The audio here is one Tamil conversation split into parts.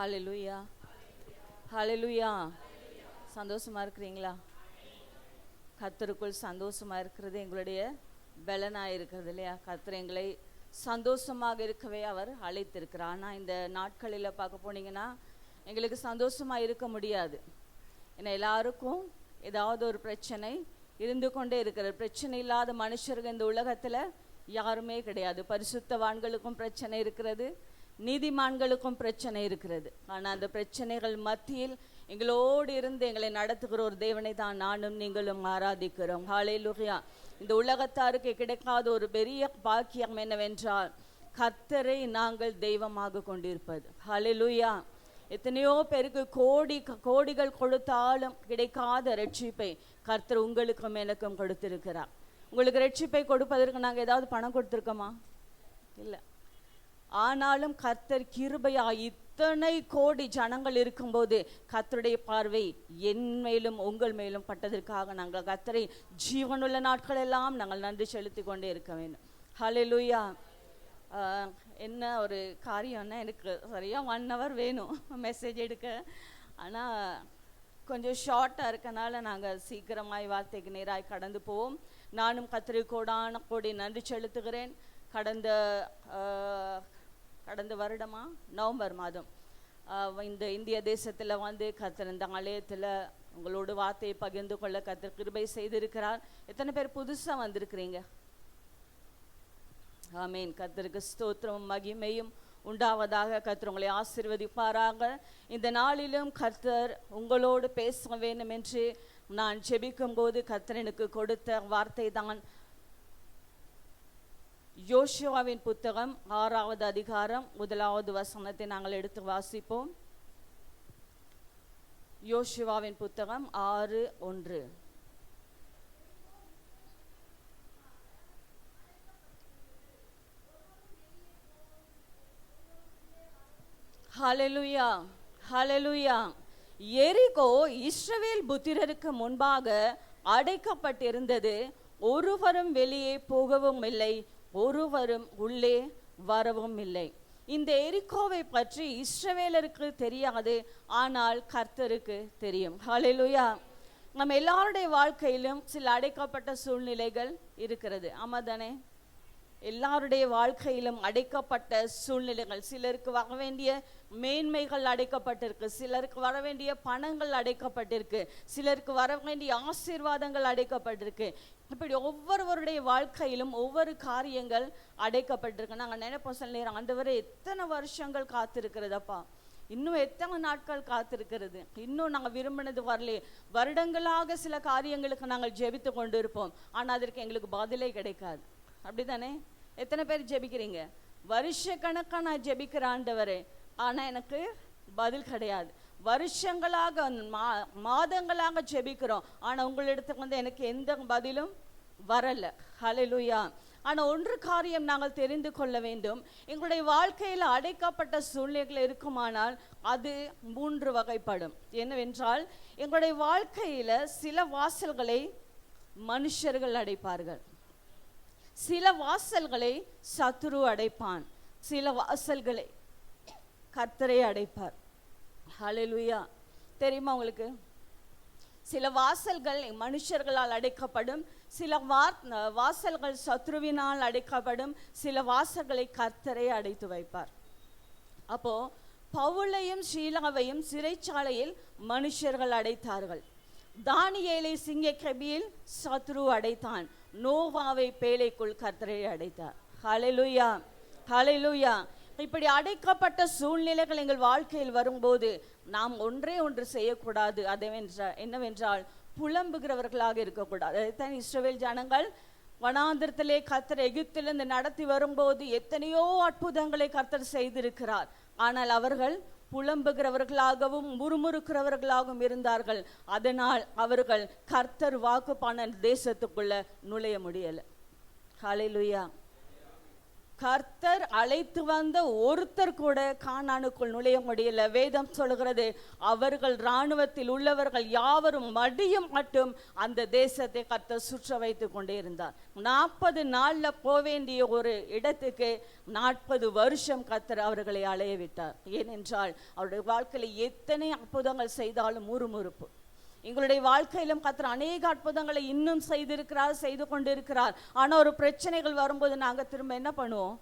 ஹalleluya ஹalleluya. சந்தோஷமா இருக்கிறீங்களா? கர்த்தருக்குள் சந்தோஷமா இருக்கிறது எங்களுடைய பலனாக இருக்கிறது இல்லையா? கர்த்தர் எங்களை சந்தோஷமாக இருக்கவே அவர் அழைத்திருக்கிறார். ஆனால் இந்த நாட்களில் பார்க்க போனீங்கன்னா எங்களுக்கு சந்தோஷமாக இருக்க முடியாது. ஏன்னா எல்லாருக்கும் ஏதாவது ஒரு பிரச்சனை இருந்து கொண்டே இருக்கிறது. பிரச்சனை இல்லாத மனுஷர்கள் இந்த உலகத்தில் யாருமே கிடையாது. பரிசுத்தவான்களுக்கும் பிரச்சனை இருக்கிறது, நீதிமான்களுக்கும் பிரச்சனை இருக்கிறது. ஆனால் அந்த பிரச்சனைகள் மத்தியில் எங்களோடு இருந்து எங்களை நடத்துகிற ஒரு தேவனை தான் நானும் நீங்களும் ஆராதிக்கிறோம். ஹல்லேலூயா. இந்த உலகத்தாருக்கு கிடைக்காத ஒரு பெரிய பாக்கியம் என்னவென்றால் கர்த்தரை நாங்கள் தெய்வமாக கொண்டிருப்பது. ஹல்லேலூயா. எத்தனையோ பேருக்கு கோடிகள் கொடுத்தாலும் கிடைக்காத ரட்சிப்பை கர்த்தர் உங்களுக்கும் எனக்கும் கொடுத்திருக்கிறார். உங்களுக்கு ரட்சிப்பை கொடுப்பதற்கு நாங்கள் ஏதாவது பணம் கொடுத்துருக்கோமா? இல்லை. ஆனாலும் கர்த்தர் கிருபையா இத்தனை கோடி ஜனங்கள் இருக்கும்போது கர்த்தருடைய பார்வை என் மேலும் உங்கள் மேலும் பட்டதற்காக நாங்கள் கர்த்தரை ஜீவனுள்ள நாட்கள் எல்லாம் நாங்கள் நன்றி செலுத்தி கொண்டே இருக்க வேண்டும். ஹல்லேலூயா. என்ன ஒரு காரியம்னா, எனக்கு சரியாக 1 hour வேணும் மெசேஜ் எடுக்க. ஆனால் கொஞ்சம் ஷார்ட்டாக இருக்கனால நாங்கள் சீக்கிரமாய் வார்த்தைக்கு நேராக கடந்து போவோம். நானும் கர்த்தரை கோடான கோடி நன்றி செலுத்துகிறேன். கடந்த வருடமா நவம்பர் மாதம் இந்த இந்திய தேசத்தில் வந்து கர்த்தர் இந்த ஆலயத்தில் உங்களோட வார்த்தையை பகிர்ந்து கொள்ள கர்த்தர் கிருபை செய்திருக்கிறார். எத்தனை பேர் புதுசாக வந்திருக்கிறீங்க? ஆமீன். கர்த்தருக்கு ஸ்தோத்திரம் மகிமையும் உண்டாவதாக. கர்த்தர் உங்களை ஆசீர்வதிப்பாராக. இந்த நாளிலும் கர்த்தர் உங்களோடு பேச வேண்டும் என்று நான் ஜெபிக்கும் போது கர்த்தர் எனக்கு கொடுத்த வார்த்தை தான் யோசுவாவின் புத்தகம் 6வது அதிகாரம் 1வது வசனத்தை நாங்கள் எடுத்து வாசிப்போம். யோசுவாவின் புத்தகம் 6:1. ஹல்லேலூயா ஹல்லேலூயா. எரிகோ இஸ்ரவேல் புத்திரருக்கு முன்பாக அடைக்கப்பட்டிருந்தது. ஒருவரும் வெளியே போகவும் இல்லை, ஒருவரும் உள்ளே வரவும் இல்லை. இந்த எரிகோவை பற்றி இஸ்ரவேலருக்கு தெரியாது, ஆனால் கர்த்தருக்கு தெரியும். ஹல்லேலூயா. நம்ம எல்லாருடைய வாழ்க்கையிலும் சில அடைக்கப்பட்ட சூழ்நிலைகள் இருக்கிறது. ஆமாதானே? எல்லாருடைய வாழ்க்கையிலும் அடைக்கப்பட்ட சூழ்நிலைகள். சிலருக்கு வர வேண்டிய மேன்மைகள் அடைக்கப்பட்டிருக்கு, சிலருக்கு வர வேண்டிய பணங்கள் அடைக்கப்பட்டிருக்கு, சிலருக்கு வர வேண்டிய ஆசீர்வாதங்கள் அடைக்கப்பட்டிருக்கு. இப்படி ஒவ்வொருவருடைய வாழ்க்கையிலும் ஒவ்வொரு காரியங்கள் அடைக்கப்பட்டிருக்கு. நாங்கள் நினைப்போம் சில நேரம், ஆண்டவரே எத்தனை வருஷங்கள் காத்திருக்கிறதப்பா, இன்னும் எத்தனை நாட்கள் காத்திருக்கிறது, இன்னும் நாங்கள் விரும்பினது வரலே. வருடங்களாக சில காரியங்களுக்கு நாங்கள் ஜெபித்து கொண்டு இருப்போம், ஆனால் அதற்கு எங்களுக்கு பதிலே கிடைக்காது. அப்படித்தானே? எத்தனை பேர் ஜெபிக்கிறீங்க? வருஷ கணக்காக நான் ஜெபிக்கிற ஆண்டவரே, ஆனால் எனக்கு பதில் கிடையாது. வருஷங்களாக மாதங்களாக ஜெபிக்கிறோம், ஆனால் உங்களிடத்துக்கு வந்து எனக்கு எந்த பதிலும் வரல. ஹல்லேலூயா. ஆனால் ஒன்று காரியம் நாங்கள் தெரிந்து கொள்ள வேண்டும். எங்களுடைய வாழ்க்கையில் அடைக்கப்பட்ட சூழ்நிலைகள் இருக்குமானால் அது 3 வகைப்படும். என்னவென்றால், எங்களுடைய வாழ்க்கையில் சில வாசல்களை மனுஷர்கள் அடைப்பார்கள், சில வாசல்களை சத்துரு அடைப்பான், சில வாசல்களை கர்த்தரே அடைப்பார். ஹல்லேலூயா. தெரியுமா உங்களுக்கு? சில வாசல்கள் மனுஷர்களால் அடைக்கப்படும், சில வாசல்கள் சத்ருவினால் அடைக்கப்படும், சில வாசல்களை கர்த்தரே அடைத்து வைப்பார். அப்போ பவுலையும் ஷீலாவையும் சிறைச்சாலையில் மனுஷர்கள் அடைத்தார்கள். தானியேலை சிங்கக்கபியில் சத்ரு அடைத்தான். நோவாவை பேழைக்குள் கர்த்தரை அடைத்தார். ஹல்லேலூயா ஹல்லேலூயா. இப்படி அடைக்கப்பட்ட சூழ்நிலைகள் எங்கள் வாழ்க்கையில் வரும்போது நாம் ஒன்று செய்யக்கூடாது. என்னவென்றால் புலம்புகிறவர்களாக இருக்கக்கூடாது. அதைத்தான் இஸ்ரவேல் ஜனங்கள் வனாந்திரத்திலே கர்த்தர் எகிப்திலிருந்து நடத்தி வரும்போது எத்தனையோ அற்புதங்களை கர்த்தர் செய்திருக்கிறார். ஆனால் அவர்கள் புலம்புகிறவர்களாகவும் முறுமுறுக்கிறவர்களாகவும் இருந்தார்கள். அதனால் அவர்கள் கர்த்தர் வாக்கு பண்ண தேசத்துக்குள்ள நுழைய முடியல. ஹல்லேலூயா. கர்த்தர் அழைத்து வந்த ஒருத்தர் கூட கானானுக்குள் நுழைய முடியல. வேதம் சொல்கிறது, அவர்கள் இராணுவத்தில் உள்ளவர்கள் யாவரும் மடியும் மட்டும் அந்த தேசத்தை கர்த்தர் சுற்ற வைத்து கொண்டே இருந்தார். 40 நாள்ல போக வேண்டிய ஒரு இடத்துக்கு 40 வருஷம் கர்த்தர் அவர்களை அலைய விட்டார். ஏனென்றால் அவருடைய வாழ்க்கையில் எத்தனை அற்புதங்கள் செய்தாலும் முறுமுறுப்பு. எங்களுடைய வாழ்க்கையிலும் கர்த்தர் அநேக அற்புதங்களை இன்னும் செய்திருக்கிறார், செய்து கொண்டிருக்கிறார். ஆனால் ஒரு பிரச்சனைகள் வரும்போது நாங்கள் திரும்ப என்ன பண்ணுவோம்?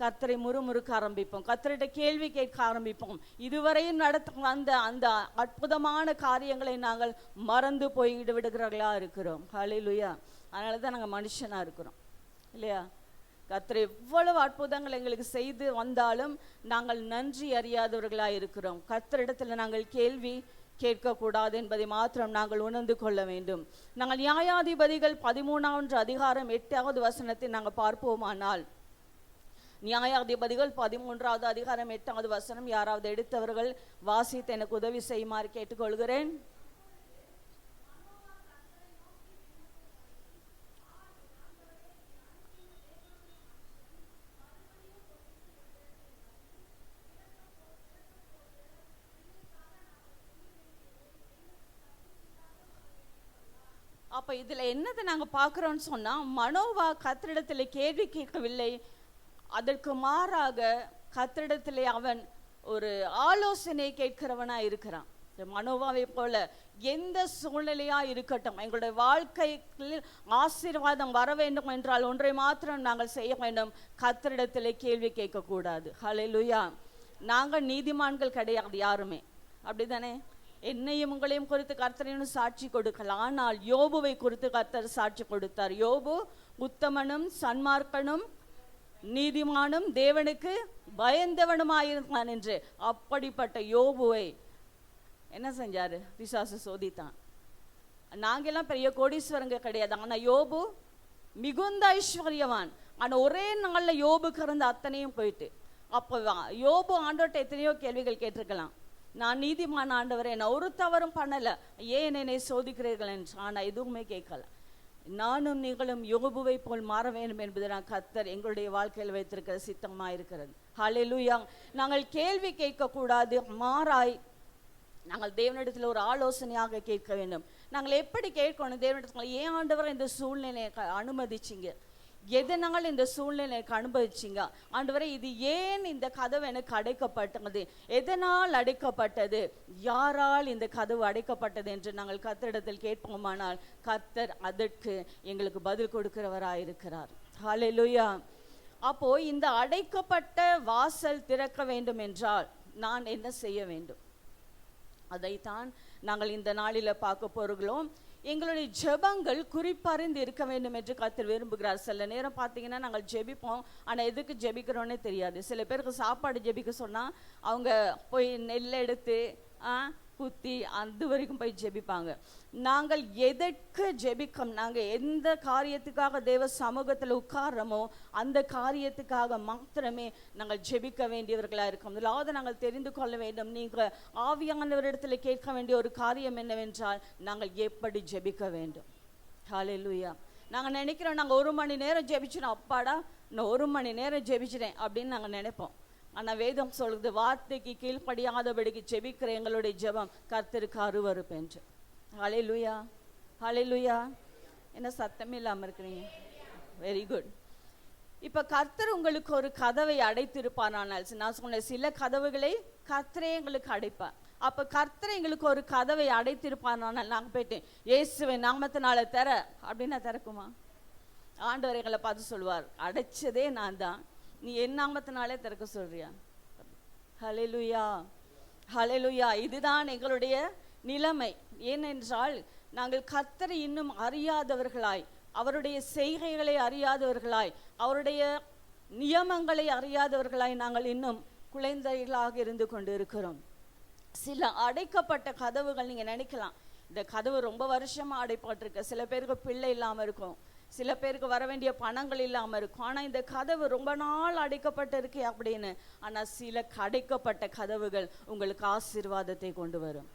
கர்த்தரை முறுமுறுக்க ஆரம்பிப்போம், கர்த்தர்கிட்ட கேள்வி கேட்க ஆரம்பிப்போம். இதுவரையும் நடத்த வந்த அந்த அற்புதமான காரியங்களை நாங்கள் மறந்து போய் விடுகிறவர்களா இருக்கிறோம். ஹல்லேலூயா. அதனால தான் நாங்கள் மனுஷனாக இருக்கிறோம் இல்லையா? கர்த்தர் எவ்வளவு அற்புதங்கள் எங்களுக்கு செய்து வந்தாலும் நாங்கள் நன்றி அறியாதவர்களாக இருக்கிறோம். கர்த்தரிடத்தில் நாங்கள் கேள்வி கேட்கக்கூடாது என்பதை மாத்திரம் நாங்கள் உணர்ந்து கொள்ள வேண்டும். நாங்கள் நியாயாதிபதிகள் 13வது அதிகாரம் 8வது வசனத்தை நாங்கள் பார்ப்போமானால், நியாயாதிபதிகள் 13வது அதிகாரம் 8வது வசனம் யாராவது எடுத்தவர்கள் வாசித்து எனக்கு உதவி செய்யுமாறு கேட்டுக்கொள்கிறேன். அப்ப இதுல என்னது நாங்க பாக்குறோம்னு சொன்னா, மனோவா கர்த்தரிடத்திலே கேள்வி கேட்கவில்லை, அதற்கு மாறாக கர்த்தரிடத்திலே அவன் ஒரு ஆலோசனை கேட்கிறவனா இருக்கிறான். மனோவாவை போல எந்த சூழ்நிலையா இருக்கட்டும், எங்களுடைய வாழ்க்கையில் ஆசீர்வாதம் வர வேண்டும் என்றால் ஒன்றை மாத்திரம் நாங்கள் செய்ய வேண்டும், கர்த்தரிடத்திலே கேள்வி கேட்க கூடாது. ஹல்லேலூயா. நாங்கள் நீதிமான்கள் கிடையாது யாருமே, அப்படிதானே? என்னையும் உங்களையும் குறித்து கர்த்தரையும் சாட்சி கொடுக்கலாம். ஆனால் யோபுவை குறித்து கர்த்தர் சாட்சி கொடுத்தார். யோபு உத்தமனும் சன்மார்க்கனும் நீதிமானும் தேவனுக்கு பயந்தவனுமாயிருந்தான் என்று. அப்படிப்பட்ட யோபுவை என்ன செஞ்சாரு? பிசாசு சோதித்தான். நாங்கெல்லாம் பெரிய கோடீஸ்வரங்க கிடையாது, ஆனா யோபு மிகுந்த ஐஸ்வர்யவான். ஆனா ஒரே நாள்ல யோபுக்கு இருந்த அத்தனையும் போயிட்டு. அப்ப யோபு ஆண்டவர்கிட்ட எத்தனையோ கேள்விகள் கேட்டிருக்கலாம். நான் நீதிமான ஆண்டவரே, நான் ஒரு தவறும் பண்ணல, ஏன் என்னை சோதிக்கிறீர்கள் என்று. ஆனா எதுவுமே கேட்கல. நானும் நீங்களும் யோபுவை போல் மாற வேண்டும் என்பது நான் கர்த்தர் எங்களுடைய வாழ்க்கையில் வைத்திருக்கிற சித்தமாக இருக்கிறது. ஹல்லேலூயா. நாங்கள் கேள்வி கேட்க கூடாது, மாறாய் நாங்கள் தேவனிடத்தில் ஒரு ஆலோசனையாக கேட்க வேண்டும். நாங்கள் எப்படி கேட்கணும் தேவனிடத்தில்? ஏன் ஆண்டவர் இந்த சூழ்நிலையை அனுமதிச்சிங்க? எதனால் இந்த சூழ்நிலை எனக்கு அனுபவிச்சிங்க ஆண்டவரே? இது ஏன் இந்த கதவு எனக்கு அடைக்கப்பட்டது? எதனால் அடைக்கப்பட்டது? யாரால் இந்த கதவு அடைக்கப்பட்டது என்று நாங்கள் கர்த்தரிடத்தில் கேட்போமானால் கர்த்தர் அதற்கு எங்களுக்கு பதில் கொடுக்கிறவராயிருக்கிறார். ஹல்லேலூயா. அப்போ இந்த அடைக்கப்பட்ட வாசல் திறக்க வேண்டும் என்றால் நான் என்ன செய்ய வேண்டும்? அதைத்தான் நாங்கள் இந்த நாளில பார்க்க போகிறோம். எங்களுடைய ஜெபங்கள் குறிப்பறிந்து இருக்க வேண்டும் என்று கர்த்தர் விரும்புகிறார். சில நேரம் பார்த்தீங்கன்னா நாங்கள் ஜெபிப்போம், ஆனால் எதுக்கு ஜெபிக்கிறோன்னே தெரியாது. சில பேருக்கு சாப்பாடு ஜெபிக்க சொன்னால் அவங்க போய் நெல் எடுத்து குத்தி அது வரைக்கும் போய் ஜெபிப்பாங்க. நாங்கள் எதற்கு ஜெபிக்கும்? நாங்கள் எந்த காரியத்துக்காக தேவ சமூகத்தில் உட்கார்றோமோ அந்த காரியத்துக்காக மாத்திரமே நாங்கள் ஜெபிக்க வேண்டியவர்களாக இருக்கோம். முதலாவது நாங்கள் தெரிந்து கொள்ள வேண்டும், நீங்கள் ஆவியானவரிடத்தில் கேட்க வேண்டிய ஒரு காரியம் என்னவென்றால் நாங்கள் எப்படி ஜெபிக்க வேண்டும். ஹல்லேலூயா. நாங்கள் நினைக்கிறோம், நாங்கள் 1 மணி நேரம் ஜெபிச்சிடும், அப்பாடா நான் 1 மணி நேரம் ஜெபிச்சிட்டேன் அப்படின்னு நாங்கள் நினைப்போம். ஆனால் வேதம் சொல்லுது, வார்த்தைக்கு கீழ்ப்படியாதபடிக்கு ஜெபிக்கிற எங்களுடைய ஜெபம் கர்த்தருக்கு அருவருப்பு என்று. ஹல்லேலூயா. ஹல்லேலூயா. என்ன சத்தமே இல்லாமல் இருக்கிறீங்க? Very good. இப்போ கர்த்தர் உங்களுக்கு ஒரு கதவை அடைத்திருப்பானால், நான் சொன்ன சில கதவுகளை கர்த்தரே எங்களுக்கு அடைப்பார். அப்போ கர்த்தர் எங்களுக்கு ஒரு கதவை அடைத்திருப்பானால் நாங்கள் போயிட்டு இயேசுவின் நாமத்தினால தர அப்படின்னா திறக்குமா? ஆண்டவர் எங்களை பார்த்து சொல்வார், அடைச்சதே நான் தான், நீ என் நாமத்தினாலே திறக்க சொல்றியா? ஹல்லேலூயா. ஹல்லேலூயா. இதுதான் எங்களுடைய நிலைமை. ஏனென்றால் நாங்கள் கர்த்தரை இன்னும் அறியாதவர்களாய், அவருடைய செய்கைகளை அறியாதவர்களாய், அவருடைய நியமங்களை அறியாதவர்களாய் நாங்கள் இன்னும் குழந்தைகளாக இருந்து கொண்டு இருக்கிறோம். சில அடைக்கப்பட்ட கதவுகள் நீங்கள் நினைக்கலாம், இந்த கதவு ரொம்ப வருஷமா அடைப்பட்டிருக்கு. சில பேருக்கு பிள்ளை இல்லாமல் இருக்கும், சில பேருக்கு வர வேண்டிய பணங்கள் இல்லாமல் இருக்கும். ஆனால் இந்த கதவு ரொம்ப நாள் அடைக்கப்பட்டிருக்கு அப்படின்னு. ஆனால் சில அடைக்கப்பட்ட கதவுகள் உங்களுக்கு ஆசீர்வாதத்தை கொண்டு வரும்.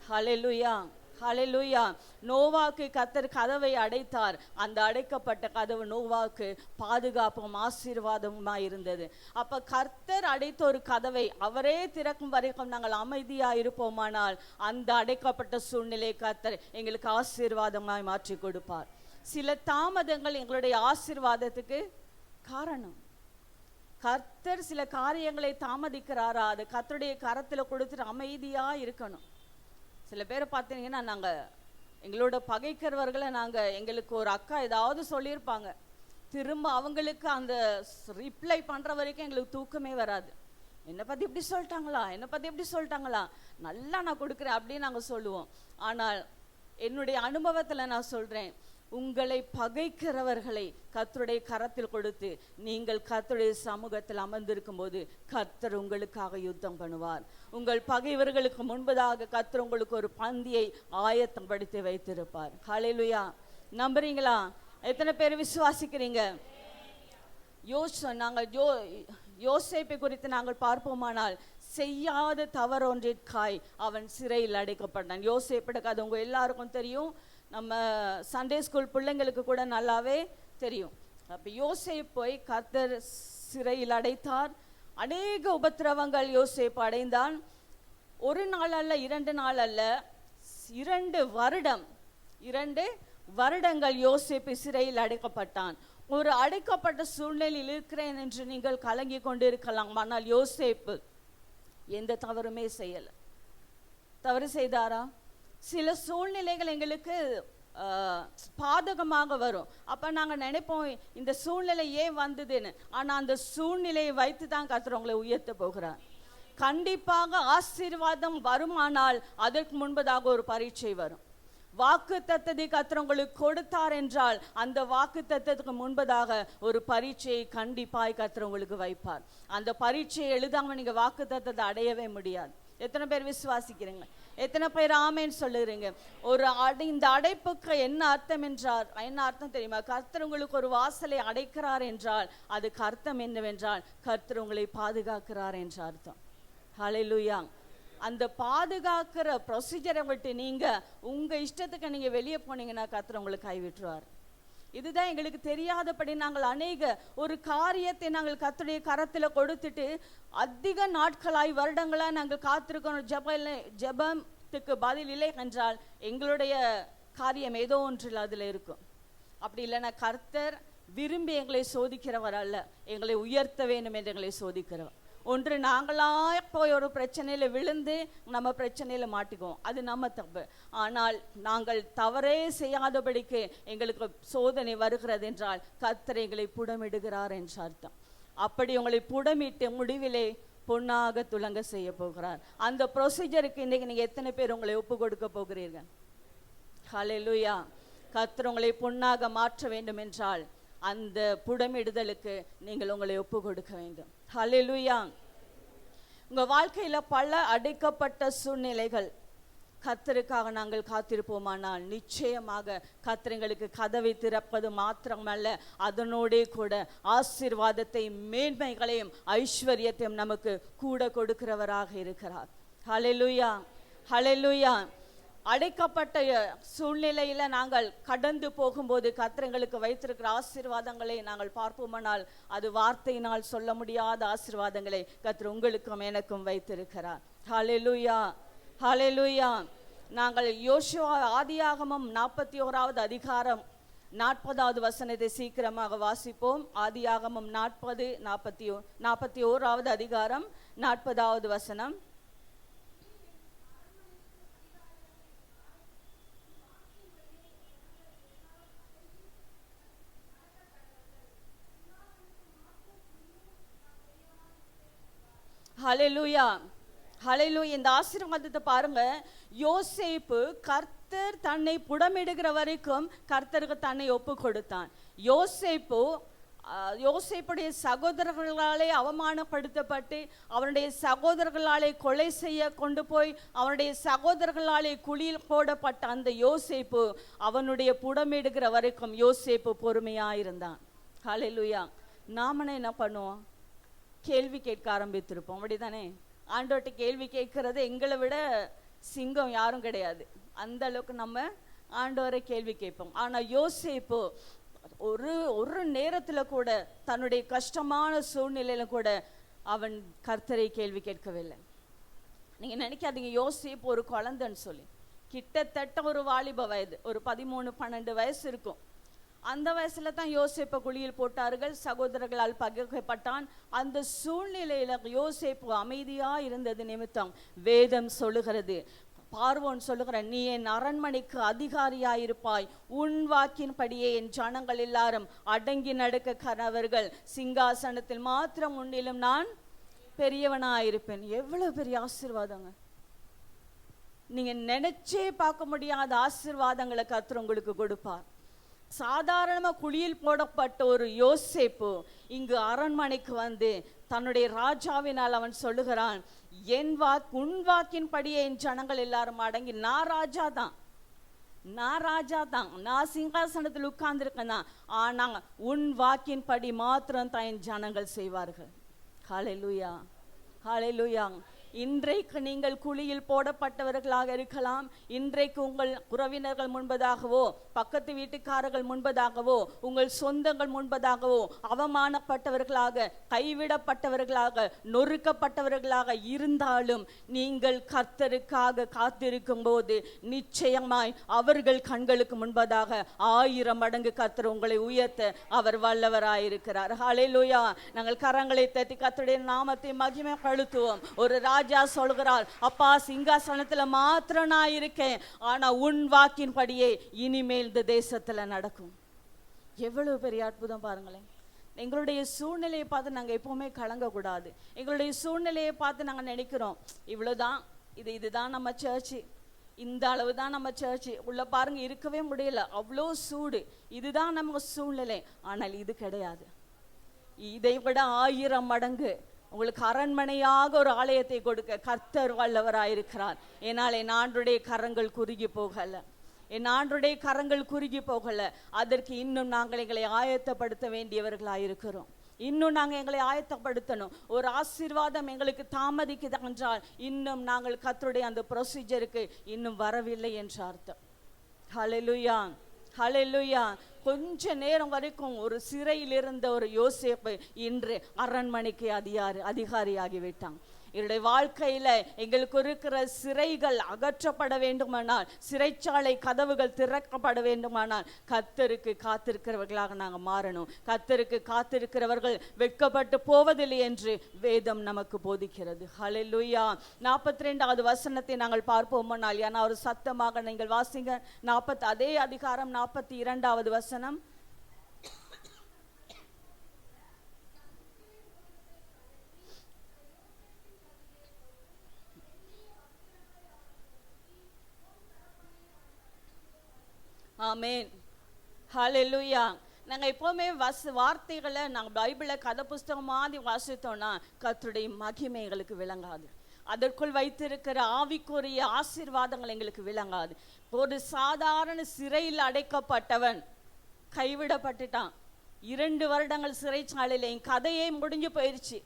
ஹல்லேலூயா. ஹல்லேலூயா. நோவாக்கு கர்த்தர் கதவை அடைத்தார். அந்த அடைக்கப்பட்ட கதவு நோவாக்கு பாதுகாப்பும் ஆசீர்வாதமுமா இருந்தது. அப்ப கர்த்தர் அடைத்த ஒரு கதவை அவரே திறக்கும் வரைக்கும் நாங்கள் அமைதியா இருப்போமானால் அந்த அடைக்கப்பட்ட சூழ்நிலை கர்த்தர் எங்களுக்கு ஆசீர்வாதமாய் மாற்றி கொடுப்பார். சில தாமதங்கள் எங்களுடைய ஆசீர்வாதத்துக்கு காரணம். கர்த்தர் சில காரியங்களை தாமதிக்கிறாரா, அது கர்த்தருடைய கரத்துல கொடுத்துட்டு அமைதியா இருக்கணும். சில பேரை பார்த்தீங்கன்னா, நாங்கள் எங்களோட பகைக்கிறவர்களை எங்களுக்கு ஒரு அக்கா ஏதாவது சொல்லியிருப்பாங்க, திரும்ப அவங்களுக்கு அந்த ரிப்ளை பண்ணுற வரைக்கும் எங்களுக்கு தூக்கமே வராது. என்னை பற்றி இப்படி சொல்லிட்டாங்களா, என்னை பற்றி எப்படி சொல்லிட்டாங்களா, நல்லா நான் கொடுக்குறேன் அப்படின்னு நாங்கள் சொல்லுவோம். ஆனால் என்னுடைய அனுபவத்தில் நான் சொல்கிறேன், உங்களை பகைக்கிறவர்களை கர்த்தருடைய கரத்தில் கொடுத்து நீங்கள் கர்த்தருடைய சமூகத்தில் அமர்ந்திருக்கும் போது கர்த்தர் உங்களுக்காக யுத்தம் பண்ணுவார். உங்கள் பகைவர்களுக்கு முன்பதாக கர்த்தர் உங்களுக்கு ஒரு பந்தியை ஆயத்தப்படுத்தி வைத்திருப்பார். ஹல்லேலூயா. நம்புறீங்களா? எத்தனை பேர் விசுவாசிக்கிறீங்க? யோசேப்பை குறித்து நாங்கள் பார்ப்போமானால், செய்யாத தவறொன்றிற்காய் அவன் சிறையில் அடைக்கப்பட்டான். யோசேப்போட கதை உங்க எல்லாருக்கும் தெரியும். நம்ம சண்டே ஸ்கூல் பிள்ளைங்களுக்கு கூட நல்லாவே தெரியும். அப்போ யோசேப்பை கர்த்தர் சிறையில் அடைத்தார். அநேக உபத்திரவங்கள் யோசேப்பு அடைந்தான். ஒரு நாள் அல்ல, 2 நாள் அல்ல, 2 வருடங்கள் யோசேப்பு சிறையில் அடைக்கப்பட்டான். ஒரு அடைக்கப்பட்ட சூழ்நிலையில் இருக்கிறேன் என்று நீங்கள் கலங்கி கொண்டு இருக்கலாம். ஆனால் யோசேப்பு எந்த தவறுமே செய்யல. தவறு செய்தாரா? சில சூழ்நிலைகள் எங்களுக்கு பாதகமாக வரும். அப்போ நாங்கள் நினைப்போம் இந்த சூழ்நிலை ஏன் வந்ததுன்னு. ஆனால் அந்த சூழ்நிலையை வைத்து தான் கர்த்தர் உங்களை உயர்த்த போகிறார். கண்டிப்பாக ஆசீர்வாதம் வருமானால் அதற்கு முன்பதாக ஒரு பரீட்சை வரும். வாக்கு தத்தத்தை கர்த்தர் உங்களுக்கு கொடுத்தார் என்றால் அந்த வாக்கு தத்தத்துக்கு முன்பதாக ஒரு பரீட்சையை கண்டிப்பாய் கர்த்தர் உங்களுக்கு வைப்பார். அந்த பரீட்சையை எழுதாமல் நீங்கள் வாக்கு தத்தத்தை அடையவே முடியாது. எத்தனை பேர் விசுவாசிக்கிறீங்க? எத்தனை பேர் ஆமேன்னு சொல்லுறீங்க? இந்த அடைப்புக்கு என்ன அர்த்தம் தெரியுமா? கர்த்தர் உங்களுக்கு ஒரு வாசலை அடைக்கிறார் என்றால் அதுக்கு அர்த்தம் என்னவென்றால் கர்த்தர் உங்களை பாதுகாக்கிறார் என்ற அர்த்தம். ஹல்லேலூயா. அந்த பாதுகாக்கிற ப்ரொசீஜரை விட்டு நீங்க உங்க இஷ்டத்துக்கு நீங்க வெளியே போனீங்கன்னா கர்த்தர் உங்களுக்கு கைவிட்டுருவார். இதுதான் எங்களுக்கு தெரியாதபடி நாங்கள் அநேக ஒரு காரியத்தை நாங்கள் கர்த்தருடைய கரத்தில் கொடுத்துட்டு அதிக நாட்களாய் வருடங்களாய் நாங்கள் காத்திருக்கணும். ஜெபத்துக்கு பதில் இல்லை என்றால் எங்களுடைய காரியம் ஏதோ ஒன்றில் அதில் இருக்கும். அப்படி இல்லைன்னா கர்த்தர் விரும்பி எங்களை சோதிக்கிறவர் அல்ல, எங்களை உயர்த்த வேண்டும் என்று எங்களை சோதிக்கிறவர். ஒன்று நாங்களாக போய் ஒரு பிரச்சனையில் விழுந்து நம்ம பிரச்சனையில் மாட்டிக்குவோம், அது நம்ம தப்பு. ஆனால் நாங்கள் தவறே செய்யாதபடிக்கு எங்களுக்கு சோதனை வருகிறது என்றால் கர்த்தர் எங்களை புடமிடுகிறார் என்ற அர்த்தம். அப்படி உங்களை புடமிட்டு முடிவிலே பொன்னாக துலங்க செய்ய போகிறார். அந்த ப்ரொசீஜருக்கு இன்றைக்கி நீங்கள் எத்தனை பேர் உங்களை ஒப்பு கொடுக்க போகிறீர்கள்? ஹல்லேலூயா. கர்த்தர் உங்களை பொன்னாக மாற்ற வேண்டும் என்றால் அந்த புடமிடுதலுக்கு நீங்கள் உங்களை ஒப்பு கொடுக்க வேண்டும். ஹல்லேலூயா. உங்க வாழ்க்கையில பல அடைக்கப்பட்ட சூழ்நிலைகள் கர்த்தருக்காக நாங்கள் காத்திருப்போமானால் நிச்சயமாக கர்த்தர் எங்களுக்கு கதவை திறப்பது மாத்திரமல்ல, அதனோடே கூட ஆசீர்வாதத்தை மேன்மைகளையும் ஐஸ்வர்யத்தையும் நமக்கு கூட கொடுக்கிறவராக இருக்கிறார். ஹல்லேலூயா. ஹல்லேலூயா. அடைக்கப்பட்ட சூழ்நிலையில் நாங்கள் கடந்து போகும்போது கர்த்தர் எங்களுக்கு வைத்திருக்கிற ஆசீர்வாதங்களை நாங்கள் பார்ப்போமானால் அது வார்த்தையினால் சொல்ல முடியாத ஆசீர்வாதங்களை கர்த்தர் உங்களுக்கும் எனக்கும் வைத்திருக்கிறார். ஹல்லேலூயா. ஹல்லேலூயா. நாங்கள் யோசுவா ஆதியாகமம் 41வது அதிகாரம் 40வது வசனத்தை சீக்கிரமாக வாசிப்போம். ஆதியாகமம் 41வது அதிகாரம் 40வது வசனம். ஹல்லேலூயா. ஹல்லேலூயா. இந்த ஆசீர்வாதத்தை பாருங்க. யோசேப்பு கர்த்தர் தன்னை புடமிடுகிற வரைக்கும் கர்த்தருக்கு தன்னை ஒப்பு கொடுத்தான். யோசேப்புடைய சகோதரர்களாலே அவமானப்படுத்தப்பட்டு அவனுடைய சகோதரர்களாலே கொலை செய்ய கொண்டு போய் அவனுடைய சகோதரர்களாலே குழியில் போடப்பட்ட அந்த யோசேப்பு அவனுடைய புடமிடுகிற வரைக்கும் யோசேப்பு பொறுமையாயிருந்தான். ஹல்லேலூயா. நாம என்ன பண்ணுவோம்? கேள்வி கேட்க ஆரம்பித்திருப்போம், அப்படிதானே? ஆண்டவர்கிட்ட கேள்வி கேட்கறது எங்களை விட சிங்கம் யாரும் கிடையாது. அந்த அளவுக்கு நம்ம ஆண்டவரை கேள்வி கேட்போம். ஆனால் யோசேப்பு ஒரு நேரத்தில் கூட தன்னுடைய கஷ்டமான சூழ்நிலையில கூட அவன் கர்த்தரை கேள்வி கேட்கவில்லை. நீங்க நினைக்காதீங்க யோசேப்பு ஒரு குழந்தைன்னு சொல்லி. கிட்டத்தட்ட ஒரு வாலிப வயது, ஒரு 13-12 வயசு இருக்கும். அந்த வயசுல தான் யோசேப்பை குழியில் போட்டார்கள், சகோதரர்களால் பகைக்கப்பட்டான். அந்த சூழ்நிலையில யோசேப்பு அமைதியா இருந்தது நிமித்தம் வேதம் சொல்லுகிறது, பார்வோன் சொல்லுகிற, நீ என் அரண்மனைக்கு அதிகாரியாயிருப்பாய், உன் வாக்கின்படியே என் ஜனங்கள் எல்லாரும் அடங்கி நடக்க கணவர்கள், சிங்காசனத்தில் மாத்திரம் உன்னிலும் நான் பெரியவனாயிருப்பேன். எவ்வளவு பெரிய ஆசீர்வாதங்க! நீங்க நினைச்சே பார்க்க முடியாத ஆசீர்வாதங்களை கர்த்தர் உங்களுக்கு கொடுப்பார். சாதாரணமா குழியில் போடப்பட்ட ஒரு யோசேப்பு இங்கு அரண்மனைக்கு வந்து தன்னுடைய ராஜாவினால் அவன் சொல்லுகிறான், உன் வாக்கின்படியே என் ஜனங்கள் எல்லாரும் அடங்கி, நான் ராஜா தான், நான் சிங்காசனத்தில் உட்கார்ந்துருக்கேன் தான், ஆனா உன் வாக்கின்படி மாத்திரம் தான் என் ஜனங்கள் செய்வார்கள். ஹல்லேலூயா, ஹல்லேலூயா. இன்றைக்கு நீங்கள் குழியில் போடப்பட்டவர்களாக இருக்கலாம். இன்றைக்கு உங்கள் உறவினர்கள் முன்பதாகவோ, பக்கத்து வீட்டுக்காரர்கள் முன்பதாகவோ, உங்கள் சொந்தங்கள் முன்பதாகவோ அவமானப்பட்டவர்களாக, கைவிடப்பட்டவர்களாக, நொறுக்கப்பட்டவர்களாக இருந்தாலும் நீங்கள் கர்த்தருக்காக காத்திருக்கும் போது நிச்சயமாய் அவர்கள் கண்களுக்கு முன்பதாக 1000 மடங்கு கர்த்தர் உங்களை உயர்த்த அவர் வல்லவராயிருக்கிறார். ஹல்லேலூயா. நாங்கள் கரங்களை தட்டி கர்த்தருடைய நாமத்தை மகிமைப்படுத்துவோம். ஒரு ராஜா சொல்கிறார், அப்பா சிங்காசனத்துல மாத்திரம் நான் இருக்கேன், ஆனா உன் வாக்கின்படியே இனிமேல் இந்த தேசத்துல நடக்கும். எவ்வளவு பெரிய அற்புதம் பாருங்களேன். எங்களுடைய சூழ்நிலையை பார்த்து நாங்க எப்பவுமே கலங்க கூடாது. எங்களுடைய சூழ்நிலையை பார்த்து நாங்க நினைக்கிறோம், இவ்வளவுதான், இதுதான் நம்ம சர்ச்சு, இந்த அளவு தான் நம்ம சர்ச்சு, உள்ள பாருங்க இருக்கவே முடியல, அவ்வளோ சூடு, இதுதான் நம்ம சூழ்நிலை. ஆனால் இது கிடையாது. இதை விட 1000 மடங்கு உங்களுக்கு அரண்மனையாக ஒரு ஆலயத்தை கொடுக்க கர்த்தர் வல்லவராயிருக்கிறார். ஏனால் என் ஆண்டுடைய கரங்கள் குறுகி போகல, என் ஆண்டுடைய கரங்கள் குறுகி போகல. அதற்கு இன்னும் நாங்கள் எங்களை ஆயத்தப்படுத்த வேண்டியவர்களாயிருக்கிறோம். இன்னும் நாங்கள் எங்களை ஆயத்தப்படுத்தணும். ஒரு ஆசீர்வாதம் எங்களுக்கு தாமதிக்குது என்றால் இன்னும் நாங்கள் கர்த்தருடைய அந்த ப்ரொசீஜருக்கு இன்னும் வரவில்லை என்று அர்த்தம். ஹல்லேலூயா, ஹல்லேலூயா. கொஞ்ச நேரம் வரைக்கும் ஒரு சிறையில் இருந்த ஒரு யோசேப்பு இன்று அரண்மனைக்கு அதிகாரியாகிவிட்டான். என்னுடைய வாழ்க்கையில எங்களுக்கு இருக்கிற சிறைகள் அகற்றப்பட வேண்டுமானால், சிறைச்சாலை கதவுகள் திறக்கப்பட வேண்டுமானால் கர்த்தருக்கு காத்திருக்கிறவர்களாக நாங்கள் மாறணும். கர்த்தருக்கு காத்திருக்கிறவர்கள் வெட்கப்பட்டு போவதில்லை என்று வேதம் நமக்கு போதிக்கிறது. ஹல்லேலூயா. 42வது வசனத்தை நாங்கள் பார்ப்போமானால், ஏன்னா ஒரு சத்தமாக நீங்கள் வாசிங்க. அதே அதிகாரம் 42வது வசனம். ஆமென், ஹல்லேலூயா. நாங்கள் எப்போவுமே வார்த்தைகளை நாங்கள் பைபிளை கதை புஸ்தகம் மாதிரி வாசித்தோம்னா கர்த்தருடைய மகிமை எங்களுக்கு விளங்காது. அதற்குள் வைத்திருக்கிற ஆவிக்குரிய ஆசீர்வாதங்கள் எங்களுக்கு விளங்காது. ஒரு சாதாரண சிறையில் அடைக்கப்பட்டவன் கைவிடப்பட்டுட்டான். 2 வருடங்கள் சிறைச்சாலையில் என் கதையே முடிஞ்சு போயிடுச்சு.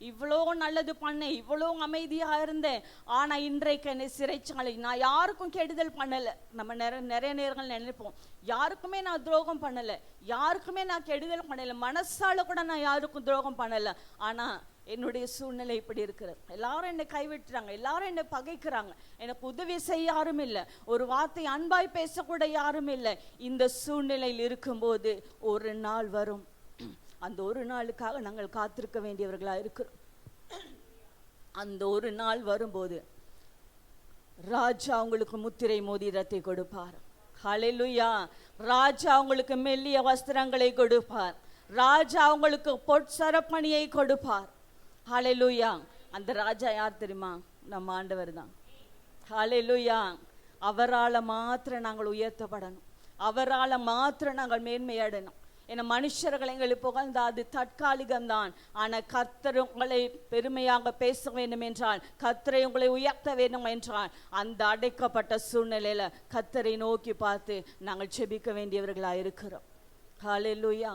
இவ்வளோ நல்லது பண்ணேன், இவ்வளோ அமைதியாக இருந்தேன், ஆனால் இன்றைக்கு என்னை சிறைச்சாலை. நான் யாருக்கும் கெடுதல் பண்ணலை. நம்ம நிறைய நேரங்கள் நினைப்போம், யாருக்குமே நான் துரோகம் பண்ணலை, யாருக்குமே நான் கெடுதல் பண்ணலை, மனசால கூட நான் யாருக்கும் துரோகம் பண்ணலை. ஆனால் என்னுடைய சூழ்நிலை இப்படி இருக்கிறது. எல்லாரும் என்னை கைவிட்டுறாங்க, எல்லாரும் என்னை பகைக்கிறாங்க, எனக்கு உதவி செய்ய யாரும் இல்லை, ஒரு வார்த்தை அன்பாய் பேசக்கூட யாரும் இல்லை. இந்த சூழ்நிலையில் இருக்கும்போது ஒரு நாள் வரும், அந்த ஒரு நாளுக்காக நாங்கள் காத்திருக்க வேண்டியவர்களா இருக்கிறோம். அந்த ஒரு நாள் வரும்போது ராஜா உங்களுக்கு முத்திரை மோதிரத்தை கொடுப்பார். ஹல்லேலூயா. ராஜா உங்களுக்கு மெல்லிய வஸ்திரங்களை கொடுப்பார். ராஜா உங்களுக்கு பொற்சரப்பணியை கொடுப்பார். ஹல்லேலூயா. அந்த ராஜா யார் தெரியுமா? நம்ம ஆண்டவர் தான். ஹல்லேலூயா. அவரால் மாத்திரம் நாங்கள் உயர்த்தப்படணும், அவரால் மாத்திரம் நாங்கள் மேன்மையடணும். என மனுஷர்களை எங்களை புகழ்ந்தா அது தற்காலிகம்தான். ஆனால் கர்த்தர் உங்களை பெருமையாக பேச வேண்டும் என்றால், கர்த்தரை உங்களை உயர்த்த வேண்டும் என்றால், அந்த அடைக்கப்பட்ட சூழ்நிலையில கர்த்தரை நோக்கி பார்த்து நாங்கள் ஜெபிக்க வேண்டியவர்களாக இருக்கிறோம். ஹல்லேலூயா.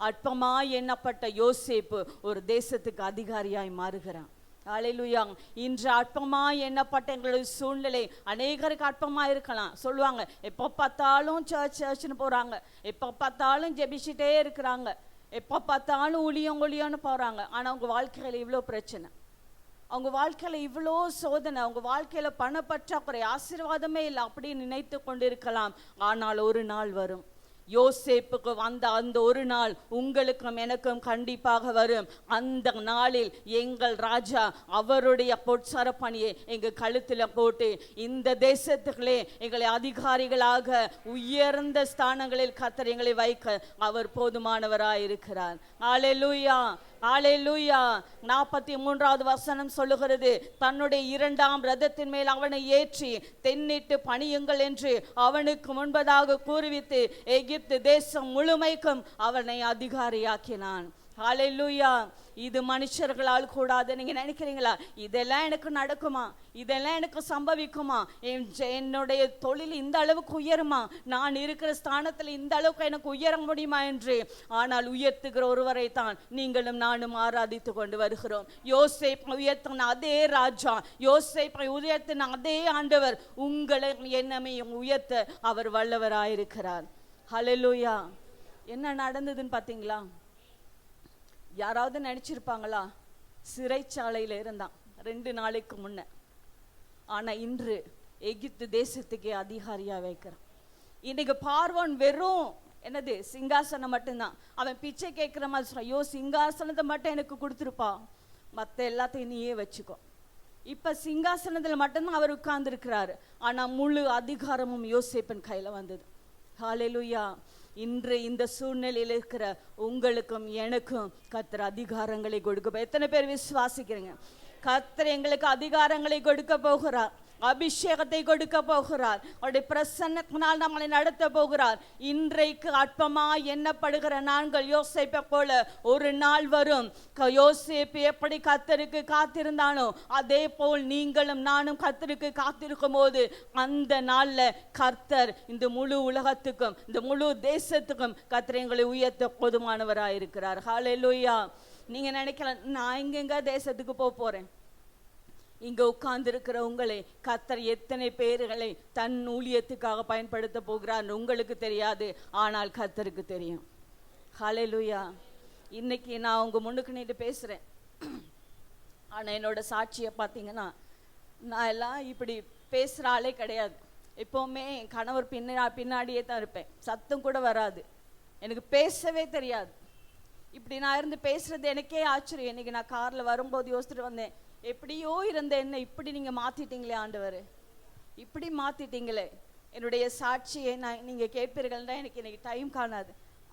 அற்பமாய் எண்ணப்பட்ட யோசேப்பு ஒரு தேசத்துக்கு அதிகாரியாய் மாறுகிறான். ஹல்லேலூயா. இன்று அற்பமாய் எண்ணப்பட்ட எங்களுடைய சூழ்நிலை அநேகருக்கு அற்பமாக இருக்கலாம். சொல்லுவாங்க, எப்போ பார்த்தாலும் சர்ச்னு போகிறாங்க, எப்போ பார்த்தாலும் ஜெபிச்சுட்டே இருக்கிறாங்க, எப்போ பார்த்தாலும் ஒளியன்னு போகிறாங்க. ஆனால் அவங்க வாழ்க்கையில் இவ்வளோ பிரச்சனை, அவங்க வாழ்க்கையில் இவ்வளோ சோதனை, அவங்க வாழ்க்கையில் பணப்பற்றாக்குறை, ஆசீர்வாதமே இல்லை அப்படின்னு நினைத்து கொண்டு இருக்கலாம். ஆனால் ஒரு நாள் வரும், யோசேப்புக்கு வந்த அந்த ஒரு நாள் உங்களுக்கும் எனக்கும் கண்டிப்பாக வரும். அந்த நாளில் எங்கள் ராஜா அவருடைய பொற்சர பணியை எங்கள் கழுத்தில் போட்டு இந்த தேசத்துகளே எங்களை அதிகாரிகளாக உயர்ந்த ஸ்தானங்களில் கர்த்தர் எங்களை வைக்க அவர் போதுமானவராய் இருக்கிறார். ஹல்லேலூயா, ஹல்லேலூயா. 43வது வசனம் சொல்லுகிறது, தன்னுடைய 2ஆம் ரதத்தின் மேல் அவனை ஏற்றி தென்னிட்டு பணியுங்கள் என்று அவனுக்கு முன்பதாக கூறுவித்து எகிப்து தேசம் முழுமைக்கும் அவனை அதிகாரியாக்கினான். ஹல்லேலூயா. இது மனுஷர்களால் கூடாது. நீங்க நினைக்கிறீங்களா இதெல்லாம் எனக்கு நடக்குமா, இதெல்லாம் எனக்கு சம்பவிக்குமா, என்னுடைய தொழில் இந்த அளவுக்கு உயருமா, நான் இருக்கிற ஸ்தானத்தில் இந்த அளவுக்கு எனக்கு உயர முடியுமா என்று? ஆனால் உயர்த்துகிற ஒருவரை தான் நீங்களும் நானும் ஆராதித்து கொண்டு வருகிறோம். யோசேப்பை உயர்த்தின அதே ராஜா, யோசேப்பை உயர்த்தின அதே ஆண்டவர் உங்களை என்னையும் உயர்த்த அவர் வல்லவராயிருக்கிறார். ஹல்லேலூயா. என்ன நடந்ததுன்னு பார்த்தீங்களா? யாராவது நினைச்சிருப்பாங்களா? சிறைச்சாலையில் இருந்தான் 2 நாளைக்கு முன்ன. ஆனால் இன்று எகிப்து தேசத்துக்கே அதிகாரியாக வைக்கிறான். இன்னைக்கு பார்வோன் வெறும் என்னது சிங்காசனம் மட்டும்தான். அவன் பிச்சை கேட்குற மாதிரி சொல்றான், ஐயோ சிங்காசனத்தை மட்டும் எனக்கு கொடுத்துருப்பா, மற்ற எல்லாத்தையும் நீயே வச்சுக்கோ. இப்போ சிங்காசனத்தில் மட்டும்தான் அவர் உட்கார்ந்துருக்கிறாரு. ஆனால் முழு அதிகாரமும் யோசேப்பின் கையில் வந்தது. ஹல்லேலூயா. இன்று இந்த சூழ்நிலையில் இருக்கிற உங்களுக்கும் எனக்கும் கர்த்தர் அதிகாரங்களை கொடுக்க, எத்தனை பேர் விசுவாசிக்கிறீங்க? கர்த்தர் எங்களுக்கு அதிகாரங்களை கொடுக்க போகிறார், அபிஷேகத்தை கொடுக்க போகிறார், அவருடைய பிரசன்னத்தினால் நம்மளை நடத்த போகிறார். இன்றைக்கு அற்பமாய் எண்ணப்படுகிற நாங்கள் யோசேப்பை போல ஒரு நாள் வரும். யோசேப்பு எப்படி கர்த்தருக்கு காத்திருந்தானோ அதே போல் நீங்களும் நானும் கர்த்தருக்கு காத்திருக்கும் போது அந்த நாள்ல கர்த்தர் இந்த முழு உலகத்துக்கும் இந்த முழு தேசத்துக்கும் கர்த்தர் எங்களை உயர்த்த போதுமானவராயிருக்கிறார். ஹல்லேலூயா. நீங்க நினைக்கலாம், நான் எங்கெங்க தேசத்துக்கு போறேன்? இங்க உட்கார்ந்து இருக்கிற உங்களை கர்த்தர் எத்தனை பேர்களை தன் ஊழியத்துக்காக பயன்படுத்த போகிறார் உங்களுக்கு தெரியாது, ஆனால் கர்த்தருக்கு தெரியும். ஹல்லேலூயா. இன்னைக்கு நான் உங்க முன்னுக்கு நின்று பேசுறேன். ஆனா என்னோட சாட்சியை பார்த்தீங்கன்னா, நான் எல்லாம் இப்படி பேசுற ஆளே கிடையாது. எப்பவுமே என் கணவர் பின்னாடியே தான் இருப்பேன். சத்தம் கூட வராது, எனக்கு பேசவே தெரியாது. இப்படி நான் இருந்து பேசுறது எனக்கே ஆச்சரியம். இன்னைக்கு நான் கார்ல வரும்போது யோசிச்சுட்டு வந்தேன், எப்படியோ இருந்த என்ன இப்படி நீங்க மாத்திட்டீங்களே ஆண்டவர், இப்படி மாத்திட்டீங்களே. என்னுடைய சாட்சியை நீங்க கேட்பீர்கள்னா எனக்கு இன்னைக்கு டைம் காணாது.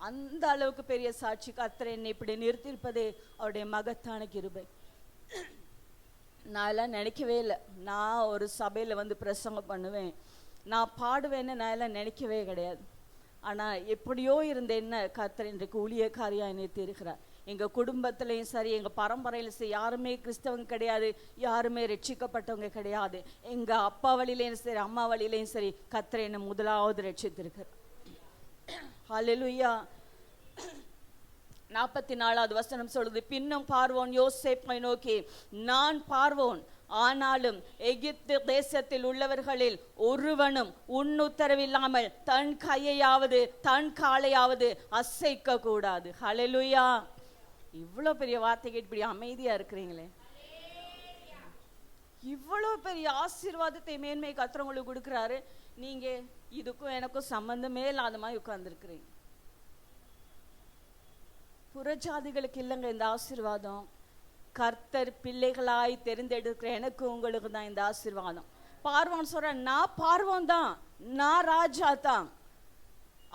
அந்த அளவுக்கு பெரிய சாட்சி. கர்த்தர் என்னை இப்படி நிறுத்தியிருப்பதே அவருடைய மகத்தான கிருபை. நான் எல்லாம் நினைக்கவே இல்லை நான் ஒரு சபையில வந்து பிரசங்கம் பண்ணுவேன், நான் பாடுவேன்னு நான் எல்லாம் நினைக்கவே கிடையாது. ஆனா எப்படியோ இருந்த என்ன கர்த்தர் இன்றைக்கு ஊழியக்காரியா நிறுத்தி இருக்கிறார். எங்க குடும்பத்திலையும் சரி, எங்க பரம்பரையிலும் சரி, யாருமே கிறிஸ்தவங்க கிடையாது, யாருமே ரட்சிக்கப்பட்டவங்க கிடையாது. எங்க அப்பா வழியிலையும் சரி, அம்மா வழியிலையும் சரி, கர்த்தர் என்னை முதலாவது ரட்சித்திருக்கிறார். ஹல்லேலூயா. 44வது வசனம் சொல்லுது, பின்னும் பார்வோன் யோசேப்பை நோக்கி, நான் பார்வோன், ஆனாலும் எகிப்து தேசத்தில் உள்ளவர்களில் ஒருவனும் உன் உத்தரவில்லாமல் தன் கையையாவது தன் காலையாவது அசைக்க கூடாது. ஹல்லேலூயா. இவ்வளோ பெரிய வார்த்தை கேட்டு இப்படி அமைதியா இருக்கிறீங்களே, இவ்வளோ பெரிய ஆசீர்வாதத்தை மேன்மை கர்த்தர் உங்களுக்கு கொடுக்குறாரு. நீங்க இதுக்கும் எனக்கும் சம்பந்தமே இல்லாத மாதிரி உட்கார்ந்துருக்கிறீங்க. புறஜாதிகளுக்கு இல்லைங்க இந்த ஆசீர்வாதம். கர்த்தர் பிள்ளைகளாய் தெரிந்தெடுக்கிற எனக்கு உங்களுக்கு தான் இந்த ஆசீர்வாதம். பார்வோன் சொல்ற, நான் பார்வோன் தான், நான் ராஜா தான்,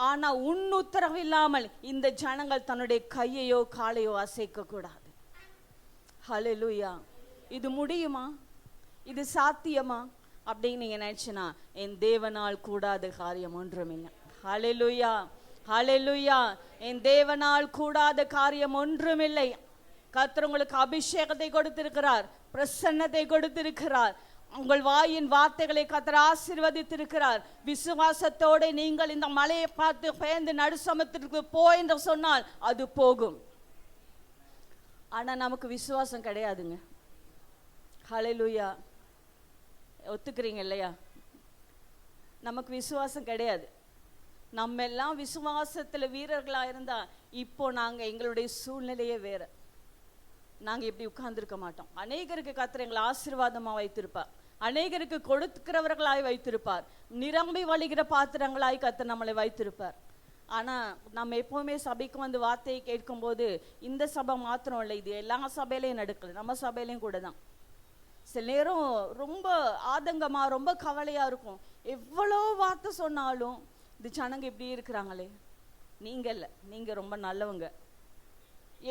ஆனா உன் உத்தரவு இல்லாமல் இந்த ஜனங்கள் தன்னுடைய கையையோ காலையோ அசைக்க கூடாது. ஹல்லேலூயா. இது முடியுமா? இது சாத்தியமா அப்படின்னு நீங்க நினைச்சுனா, என் தேவனால் கூடாத காரியம் ஒன்றுமில்லை. ஹல்லேலூயா, ஹல்லேலூயா. என் தேவனால் கூடாத காரியம் ஒன்றுமில்லை. கர்த்தர் உங்களுக்கு அபிஷேகத்தை கொடுத்திருக்கிறார், பிரசன்னத்தை கொடுத்திருக்கிறார், உங்கள் வாயின் வார்த்தைகளை கர்த்தர் ஆசீர்வதித்திருக்கிறார். விசுவாசத்தோடு நீங்கள் இந்த மலையை பார்த்து பெயர்ந்து நடுசமுத்திற்கு போய் என்று சொன்னால் அது போகும். ஆனா நமக்கு விசுவாசம் கிடையாதுங்க. ஹல்லேலூயா. ஒத்துக்கிறீங்க இல்லையா? நமக்கு விசுவாசம் கிடையாது. நம்ம எல்லாம் விசுவாசத்துல வீரர்களா இருந்தா இப்போ நாங்க எங்களுடைய சூழ்நிலையே வேற. நாங்க இப்படி உட்கார்ந்துருக்க மாட்டோம். அநேகருக்கு கர்த்தர் எங்களை ஆசீர்வாதமா வைத்திருப்பார், அநேகருக்கு கொடுக்கிறவர்களாய் வைத்திருப்பார், நிரம்பி வழிகிற பாத்திரங்களாய் கர்த்தர் நம்மளை வைத்திருப்பார். ஆனா நம்ம எப்பவுமே சபைக்கு வந்து வார்த்தையை கேட்கும் போது இந்த சபை மாத்திரம் இல்லை, இது எல்லா சபையிலையும் நடக்குது, நம்ம சபையிலையும் கூட தான். சில நேரம் ரொம்ப ஆதங்கமா ரொம்ப கவலையா இருக்கும். எவ்வளோ வார்த்தை சொன்னாலும் இது ஜனங்க இப்படி இருக்கிறாங்களே. நீங்க இல்ல, நீங்க ரொம்ப நல்லவங்க.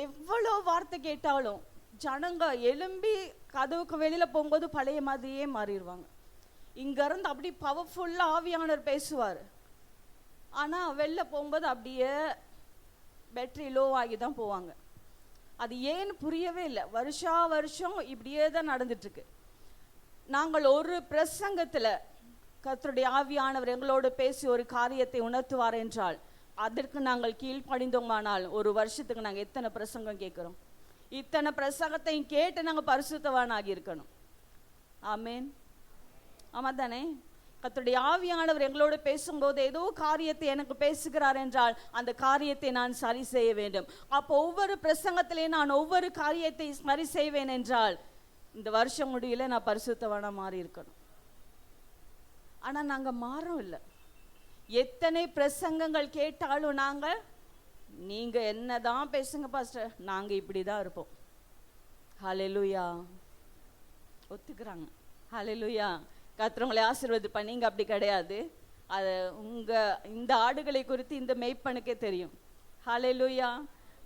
எவ்வளோ வார்த்தை கேட்டாலும் ஜனங்க எழும்பி கதவுக்கு வெளியில போகும்போது பழைய மாதிரியே மாறிடுவாங்க. இங்க இருந்து அப்படி பவர்ஃபுல்லா ஆவியானவர் பேசுவார், ஆனா வெளில போகும்போது அப்படியே பேட்டரி லோ ஆகி தான் போவாங்க. அது ஏன்னு புரியவே இல்லை. வருஷம் இப்படியே தான் நடந்துட்டு இருக்கு. நாங்கள் ஒரு பிரசங்கத்துல கர்த்தருடைய ஆவியானவர் எங்களோடு பேசி ஒரு காரியத்தை உணர்த்துவார் என்றால் அதற்கு நாங்கள் கீழ்ப்படிந்தோமானால் ஒரு வருஷத்துக்கு நாங்கள் எத்தனை பிரசங்கம் கேட்கிறோம்? இத்தனை பிரசங்கத்தையும் கேட்டு நாங்கள் பரிசுத்தவானாகி இருக்கணும். ஆமேன், ஆமா தானே? கர்த்தருடைய ஆவியானவர் எங்களோடு பேசும்போது ஏதோ காரியத்தை எனக்கு பேசுகிறார் என்றால் அந்த காரியத்தை நான் சரி செய்ய வேண்டும். அப்போ ஒவ்வொரு பிரசங்கத்திலேயும் நான் ஒவ்வொரு காரியத்தை சரி செய்வேன் என்றால் இந்த வருஷம் முடியல நான் பரிசுத்தவானா மாறி இருக்கணும். ஆனா நாங்க மாறும் இல்லை. எத்தனை பிரசங்கங்கள் கேட்டாலும் நாங்க நீங்க என்னதான் பேசுங்க பாஸ்டர், நாங்க இப்படிதான் இருப்போம். ஹல்லேலூயா. ஒத்துக்கிறாங்க. ஹல்லேலூயா. கர்த்தர் ஆசீர்வதிப்பா. நீங்க அப்படி கிடையாது. அது உங்க இந்த ஆடுகளை குறித்து இந்த மேய்ப்பனுக்கே தெரியும். ஹல்லேலூயா,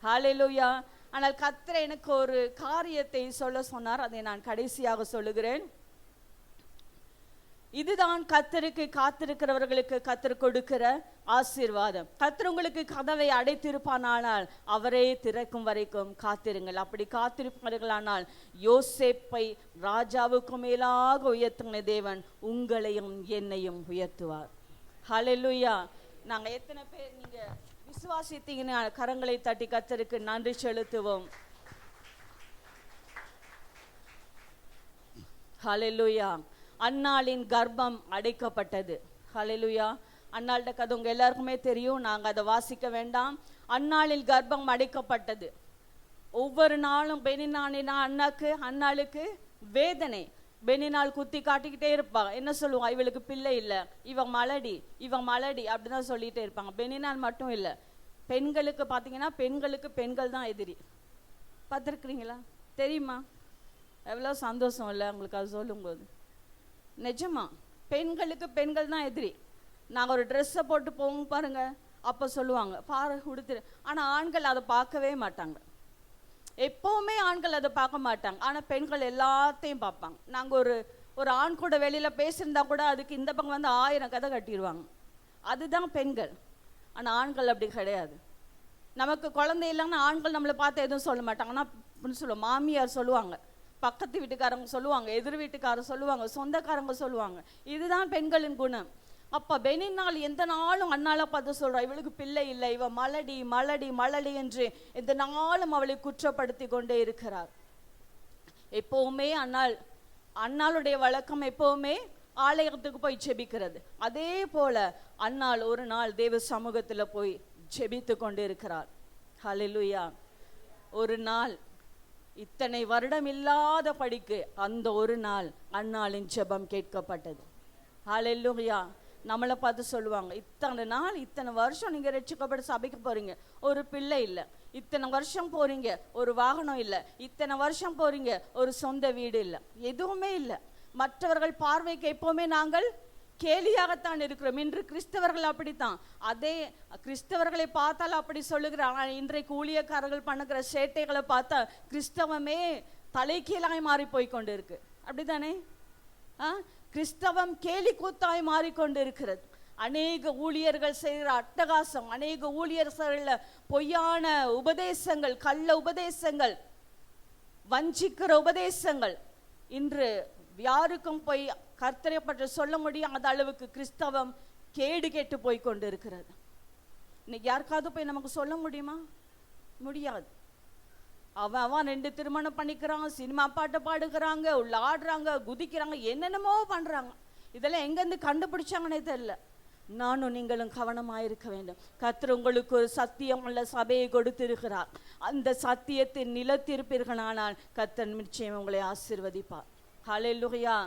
ஹல்லேலூயா. ஆனால் கர்த்தர் எனக்கு ஒரு காரியத்தை சொல்ல சொன்னார், அதை நான் கடைசியாக சொல்லுகிறேன். இதுதான் கர்த்தருக்கு காத்திருக்கிறவர்களுக்கு கர்த்தர் கொடுக்கிற ஆசீர்வாதம். கர்த்தர் உங்களுக்கு கதவை அடைத்திருப்பானால் அவரே திறக்கும் வரைக்கும் காத்திருங்கள். அப்படி காத்திருப்பார்களானால் யோசேப்பை ராஜாவுக்கு மேலாக உயர்த்தின தேவன் உங்களையும் என்னையும் உயர்த்துவார். ஹல்லேலூயா. நாங்க எத்தனை பேர் நீங்க விசுவாசித்தீங்கன்னா கரங்களை தட்டி கர்த்தருக்கு நன்றி செலுத்துவோம். ஹல்லேலூயா. அன்னாளின் கர்ப்பம் அடைக்கப்பட்டது. ஹல்லேலூயா. அன்னாள்ட கதை உங்க எல்லாருக்குமே தெரியும், நாங்க அதை வாசிக்க வேண்டாம். அன்னாளில் கர்ப்பம் அடைக்கப்பட்டது. ஒவ்வொரு நாளும் பெனினானினா அன்னாளுக்கு வேதனை. பெனினால் குத்தி காட்டிக்கிட்டே இருப்பாங்க. என்ன சொல்லுவாங்க? இவளுக்கு பிள்ளை இல்லை, இவன் மலடி அப்படிதான் சொல்லிட்டே இருப்பாங்க. பெனினால் மட்டும் இல்லை, பெண்களுக்கு பார்த்தீங்கன்னா பெண்களுக்கு பெண்கள் தான் எதிரி. பார்த்துருக்குறீங்களா? தெரியுமா? எவ்வளோ சந்தோஷம் இல்லை உங்களுக்கு அது சொல்லும்போது. நிஜமா பெண்களுக்கு பெண்கள் தான் எதிரி. நாங்கள் ஒரு ட்ரெஸ்ஸை போட்டு போவோம் பாருங்க, அப்போ சொல்லுவாங்க பாரு உடுத்துரு. ஆனால் ஆண்கள் அதை பார்க்கவே மாட்டாங்க. எப்போவுமே ஆண்கள் அதை பார்க்க மாட்டாங்க, ஆனால் பெண்கள் எல்லாத்தையும் பார்ப்பாங்க. நாங்கள் ஒரு ஆண் கூட வெளியில் பேசியிருந்தா கூட அதுக்கு இந்த பக்கம் வந்து 1000 கதை கட்டிடுவாங்க. அதுதான் பெண்கள். ஆனால் ஆண்கள் அப்படி கிடையாது. நமக்கு குழந்தை இல்லைன்னா ஆண்கள் நம்மளை பார்த்து எதுவும் சொல்ல மாட்டாங்க. ஆனால் சொல்லுவோம், மாமியார் சொல்லுவாங்க, பக்கத்து வீட்டுக்காரங்க சொல்லுவாங்க, எதிர் வீட்டுக்காரங்க சொல்லுவாங்க, சொந்தக்காரங்க சொல்லுவாங்க. இதுதான் பெண்களின் குணம். அப்போ பெனினால் எந்த நாளும் அண்ணால பார்த்து சொல்றா, இவளுக்கு பிள்ளை இல்லை, இவ மலடி என்று எந்த நாளும் அவளை குற்றப்படுத்தி கொண்டே இருக்கிறார். எப்பவுமே அண்ணாளுடைய வழக்கம் எப்பவுமே ஆலயத்துக்கு போய் ஜெபிக்கிறது. அதே போல அன்னாள் ஒரு நாள் தேவ சமூகத்துல போய் ஜெபித்து கொண்டு இருக்கிறார். ஹல்லேலூயா. ஒரு நாள் இத்தனை வருடம் இல்லாத படிக்கு அந்த ஒரு நாள் அன்னாளின் ஜெபம் கேட்கப்பட்டது. ஹல்லேலூயா. நம்மளை பார்த்து சொல்லுவாங்க, இத்தனை நாள் இத்தனை வருஷம் நீங்க ரட்சிக்கப்பட்டு சபைக்கு போறீங்க, ஒரு பிள்ளை இல்லை. இத்தனை வருஷம் போறீங்க, ஒரு வாகனம் இல்லை. இத்தனை வருஷம் போறீங்க, ஒரு சொந்த வீடு இல்லை, எதுவுமே இல்லை. மற்றவர்கள் பார்வைக்கு எப்பவுமே நாங்கள் கேலியாகத்தான் இருக்கிறோம். இன்று கிறிஸ்தவர்கள் அப்படித்தான். அதே கிறிஸ்தவர்களை பார்த்தால் அப்படி சொல்லுகிறாங்க. இன்றைக்கு ஊழியக்காரர்கள் பண்ணுகிற சேட்டைகளை பார்த்தா கிறிஸ்தவமே தலைகீழாய் மாறி போய் கொண்டு இருக்கு. அப்படித்தானே? கிறிஸ்தவம் கேலி கூத்தாய் மாறிக்கொண்டு இருக்கிறது. அநேக ஊழியர்கள் செய்கிற அட்டகாசம், அநேக ஊழியர்கள் பொய்யான உபதேசங்கள், கள்ள உபதேசங்கள், வஞ்சிக்கிற உபதேசங்கள் இன்று யாருக்கும் போய் கர்த்தரை பற்றி சொல்ல முடியாத அளவுக்கு கிறிஸ்தவம் கேடு கெட்டு போய் கொண்டு இருக்கிறது. இன்னைக்கு யாருக்காவது போய் நமக்கு சொல்ல முடியுமா? முடியாது. அவன் 2 திருமணம் பண்ணிக்கிறான், சினிமா பாட்டை பாடுகிறாங்க, உள்ள ஆடுறாங்க, குதிக்கிறாங்க, என்னென்னமோ பண்றாங்க. இதெல்லாம் எங்கேருந்து கண்டுபிடிச்சாங்கன்னே தெரியல. நானும் நீங்களும் கவனமாயிருக்க வேண்டும். கர்த்தர் உங்களுக்கு ஒரு சத்தியம் உள்ள சபையை கொடுத்திருக்கிறார். அந்த சத்தியத்தை நிலைத்திருப்பீர்களானால் கர்த்தர் நிச்சயம் உங்களை ஆசீர்வதிப்பார். ஹல்லேலூயா.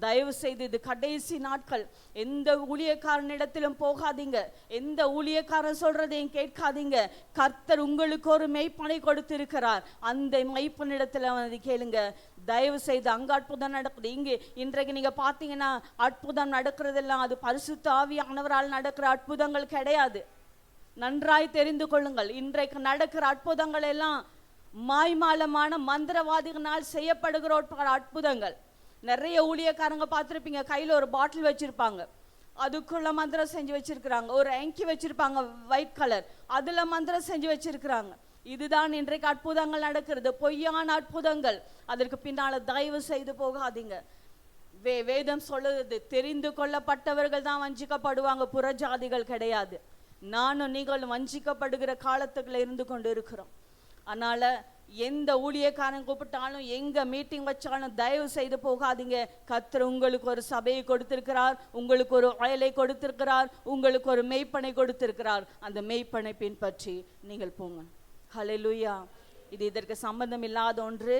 தயவு செய்து இது கடைசி நாட்கள். எந்த ஊழியக்காரனிடத்திலும் போகாதீங்க, எந்த ஊழியக்காரன் சொல்றதையும் கேட்காதீங்க. கர்த்தர் உங்களுக்கு ஒரு மெய்ப்பனை கொடுத்திருக்கிறார். அந்த மெய்ப்பனிடத்துல வந்து கேளுங்க. தயவு செய்து அங்க அற்புதம் நடக்குது. இங்கே இன்றைக்கு நீங்க பாத்தீங்கன்னா அற்புதம் நடக்கிறதெல்லாம் அது பரிசுத்த ஆவியானவரால் நடக்கிற அற்புதங்கள் கிடையாது. நன்றாய் தெரிந்து கொள்ளுங்கள். இன்றைக்கு நடக்கிற அற்புதங்கள் எல்லாம் மாய்மாலமான மந்திரவாதிகளால் செய்யப்படுகிற அற்புதங்கள். நிறைய ஊழியக்காரங்க பார்த்துருப்பீங்க, கையில் ஒரு பாட்டில் வச்சிருப்பாங்க, அதுக்குள்ள மந்திரம் செஞ்சு வச்சிருக்கிறாங்க. ஒரு அங்கி வச்சிருப்பாங்க ஒயிட் கலர், அதுல மந்திரம் செஞ்சு வச்சிருக்கிறாங்க. இதுதான் இன்றைக்கு அற்புதங்கள் நடக்கிறது, பொய்யான அற்புதங்கள். அதற்கு பின்னால தயவு செய்து போகாதீங்க. வேதம் சொல்லுது, தெரிந்து கொள்ளப்பட்டவர்கள் தான் வஞ்சிக்கப்படுவாங்க, புறஜாதிகள் கிடையாது. நானும் நீங்களும் வஞ்சிக்கப்படுகிற காலத்துக்குள்ள இருந்து கொண்டு இருக்கிறோம். அதனால எந்த ஊழியக்காரன் கூப்பிட்டாலும் எங்க மீட்டிங் வச்சாலும் தயவு செய்து போகாதீங்க. கர்த்தர் உங்களுக்கு ஒரு சபையை கொடுத்திருக்கிறார், உங்களுக்கு ஒரு வயலை கொடுத்திருக்கிறார், உங்களுக்கு ஒரு மெய்ப்பனை கொடுத்திருக்கிறார். அந்த மெய்ப்பனை பின்பற்றி நீங்கள் போங்க. ஹல்லேலூயா. இது இதற்கு சம்பந்தம் இல்லாத ஒன்று.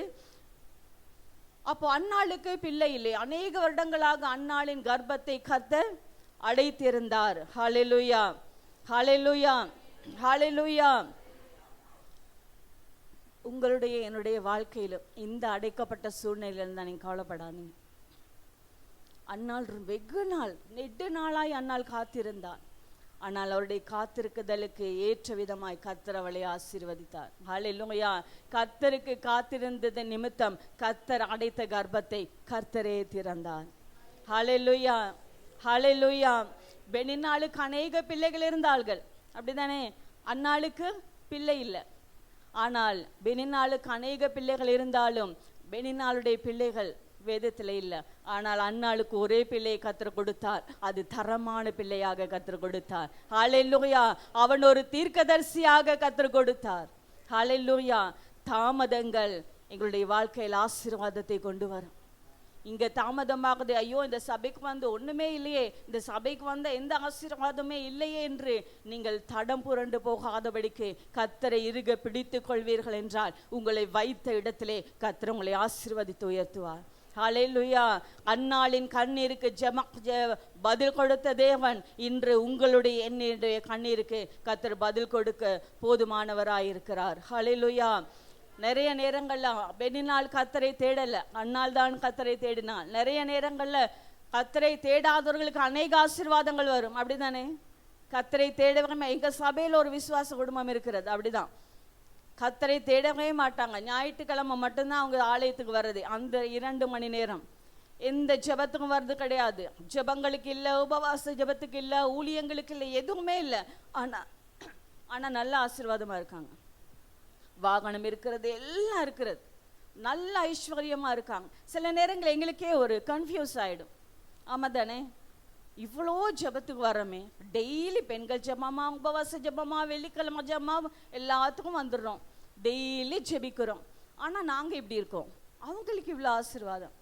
அப்போ அன்னாளுக்கு பிள்ளை இல்லை. அநேக வருடங்களாக அன்னாளின் கர்ப்பத்தை கர்த்தர் அடைத்திருந்தார். ஹல்லேலூயா, ஹல்லேலூயா, ஹல்லேலூயா. உங்களுடைய என்னுடைய வாழ்க்கையிலும் இந்த அடைக்கப்பட்ட சூழ்நிலையில் தான் நீங்கள் கவலைப்படாதீங்க. அன்னாள் வெகு நாள், நெடு நாளாய் அன்னாள் காத்திருந்தாள். ஆனால் அவருடைய காத்திருக்குதலுக்கு ஏற்ற விதமாய் கர்த்தர் அவளை ஆசீர்வதித்தார். ஹல்லேலூயா. கர்த்தருக்கு காத்திருந்தது நிமித்தம் கர்த்தர் அடைத்த கர்ப்பத்தை கர்த்தரே திறந்தார். ஹல்லேலூயா, ஹல்லேலூயா. பெனின்னாளுக்கு அநேக பிள்ளைகள் இருந்தார்கள், அப்படிதானே? அன்னாளுக்கு பிள்ளை இல்லை. ஆனால் பெனின்னாளுக்கு அநேக பிள்ளைகள் இருந்தாலும் பெனின்னாளுடைய பிள்ளைகள் வேதத்தில் இல்லை. ஆனால் அன்னாளுக்கு ஒரே பிள்ளையை கர்த்தர் கொடுத்தார். அது தரமான பிள்ளையாக கர்த்தர் கொடுத்தார். ஹல்லேலூயா. அவன் ஒரு தீர்க்கதரிசியாக கர்த்தர் கொடுத்தார். ஹல்லேலூயா. தாமதங்கள் எங்களுடைய வாழ்க்கையில் ஆசீர்வாதத்தை கொண்டு வரும். இங்க தாமதமாகுது, ஐயோ இந்த சபைக்கு வந்து ஒண்ணுமே இல்லையே, இந்த சபைக்கு வந்த எந்த ஆசீர்வாதமே இல்லையே என்று நீங்கள் தடம் புரண்டு போகாதபடிக்கு கர்த்தரை இறுக பிடித்து கொள்வீர்கள் என்றால் உங்களை வைத்த இடத்திலே கர்த்தர் உங்களை ஆசீர்வதித்து உயர்த்துவார். ஹல்லேலூயா. அன்னாளின் கண்ணீருக்கு பதில் கொடுத்த தேவன் இன்று உங்களுடைய என்னுடைய கண்ணீருக்கு கர்த்தர் பதில் கொடுக்க போதுமானவராயிருக்கிறார். ஹல்லேலூயா. நிறைய நேரங்கள்ல பெனின்னாள் கர்த்தரை தேடல, அன்னாள் தான் கர்த்தரை தேடினாள். நிறைய நேரங்கள்ல கர்த்தரை தேடாதவர்களுக்கு அநேக ஆசீர்வாதங்கள் வரும், அப்படிதானே? கர்த்தரை தேடவே, எங்க சபையில ஒரு விசுவாச குடும்பம் இருக்கிறது, அப்படிதான். கர்த்தரை தேடவே மாட்டாங்க. ஞாயிற்றுக்கிழமை மட்டும்தான் அவங்க ஆலயத்துக்கு வர்றது. அந்த 2 மணி நேரம் எந்த ஜெபத்துக்கும் வர்றது கிடையாது. ஜெபங்களுக்கு இல்லை, உபவாச ஜெபத்துக்கு இல்லை, ஊழியங்களுக்கு இல்லை, எதுவுமே இல்லை. ஆனா நல்ல ஆசீர்வாதமா இருக்காங்க. வாகனம் இருக்கிறது, எல்லாம் இருக்கிறது, நல்ல ஐஸ்வர்யமா இருக்காங்க. சில நேரங்கள் எங்களுக்கே ஒரு கன்ஃபியூஸ் ஆயிடும். ஆமா தானே? இவ்வளோ ஜபத்துக்கு வரமே, டெய்லி பெண்கள் ஜபமா, உபவாச ஜபமா, வெள்ளிக்கிழமை ஜபமா, எல்லாத்துக்கும் வந்துடுறோம், டெய்லி ஜெபிக்கிறோம். ஆனா நாங்க இப்படி இருக்கோம், அவங்களுக்கு இவ்வளோ ஆசீர்வாதம்.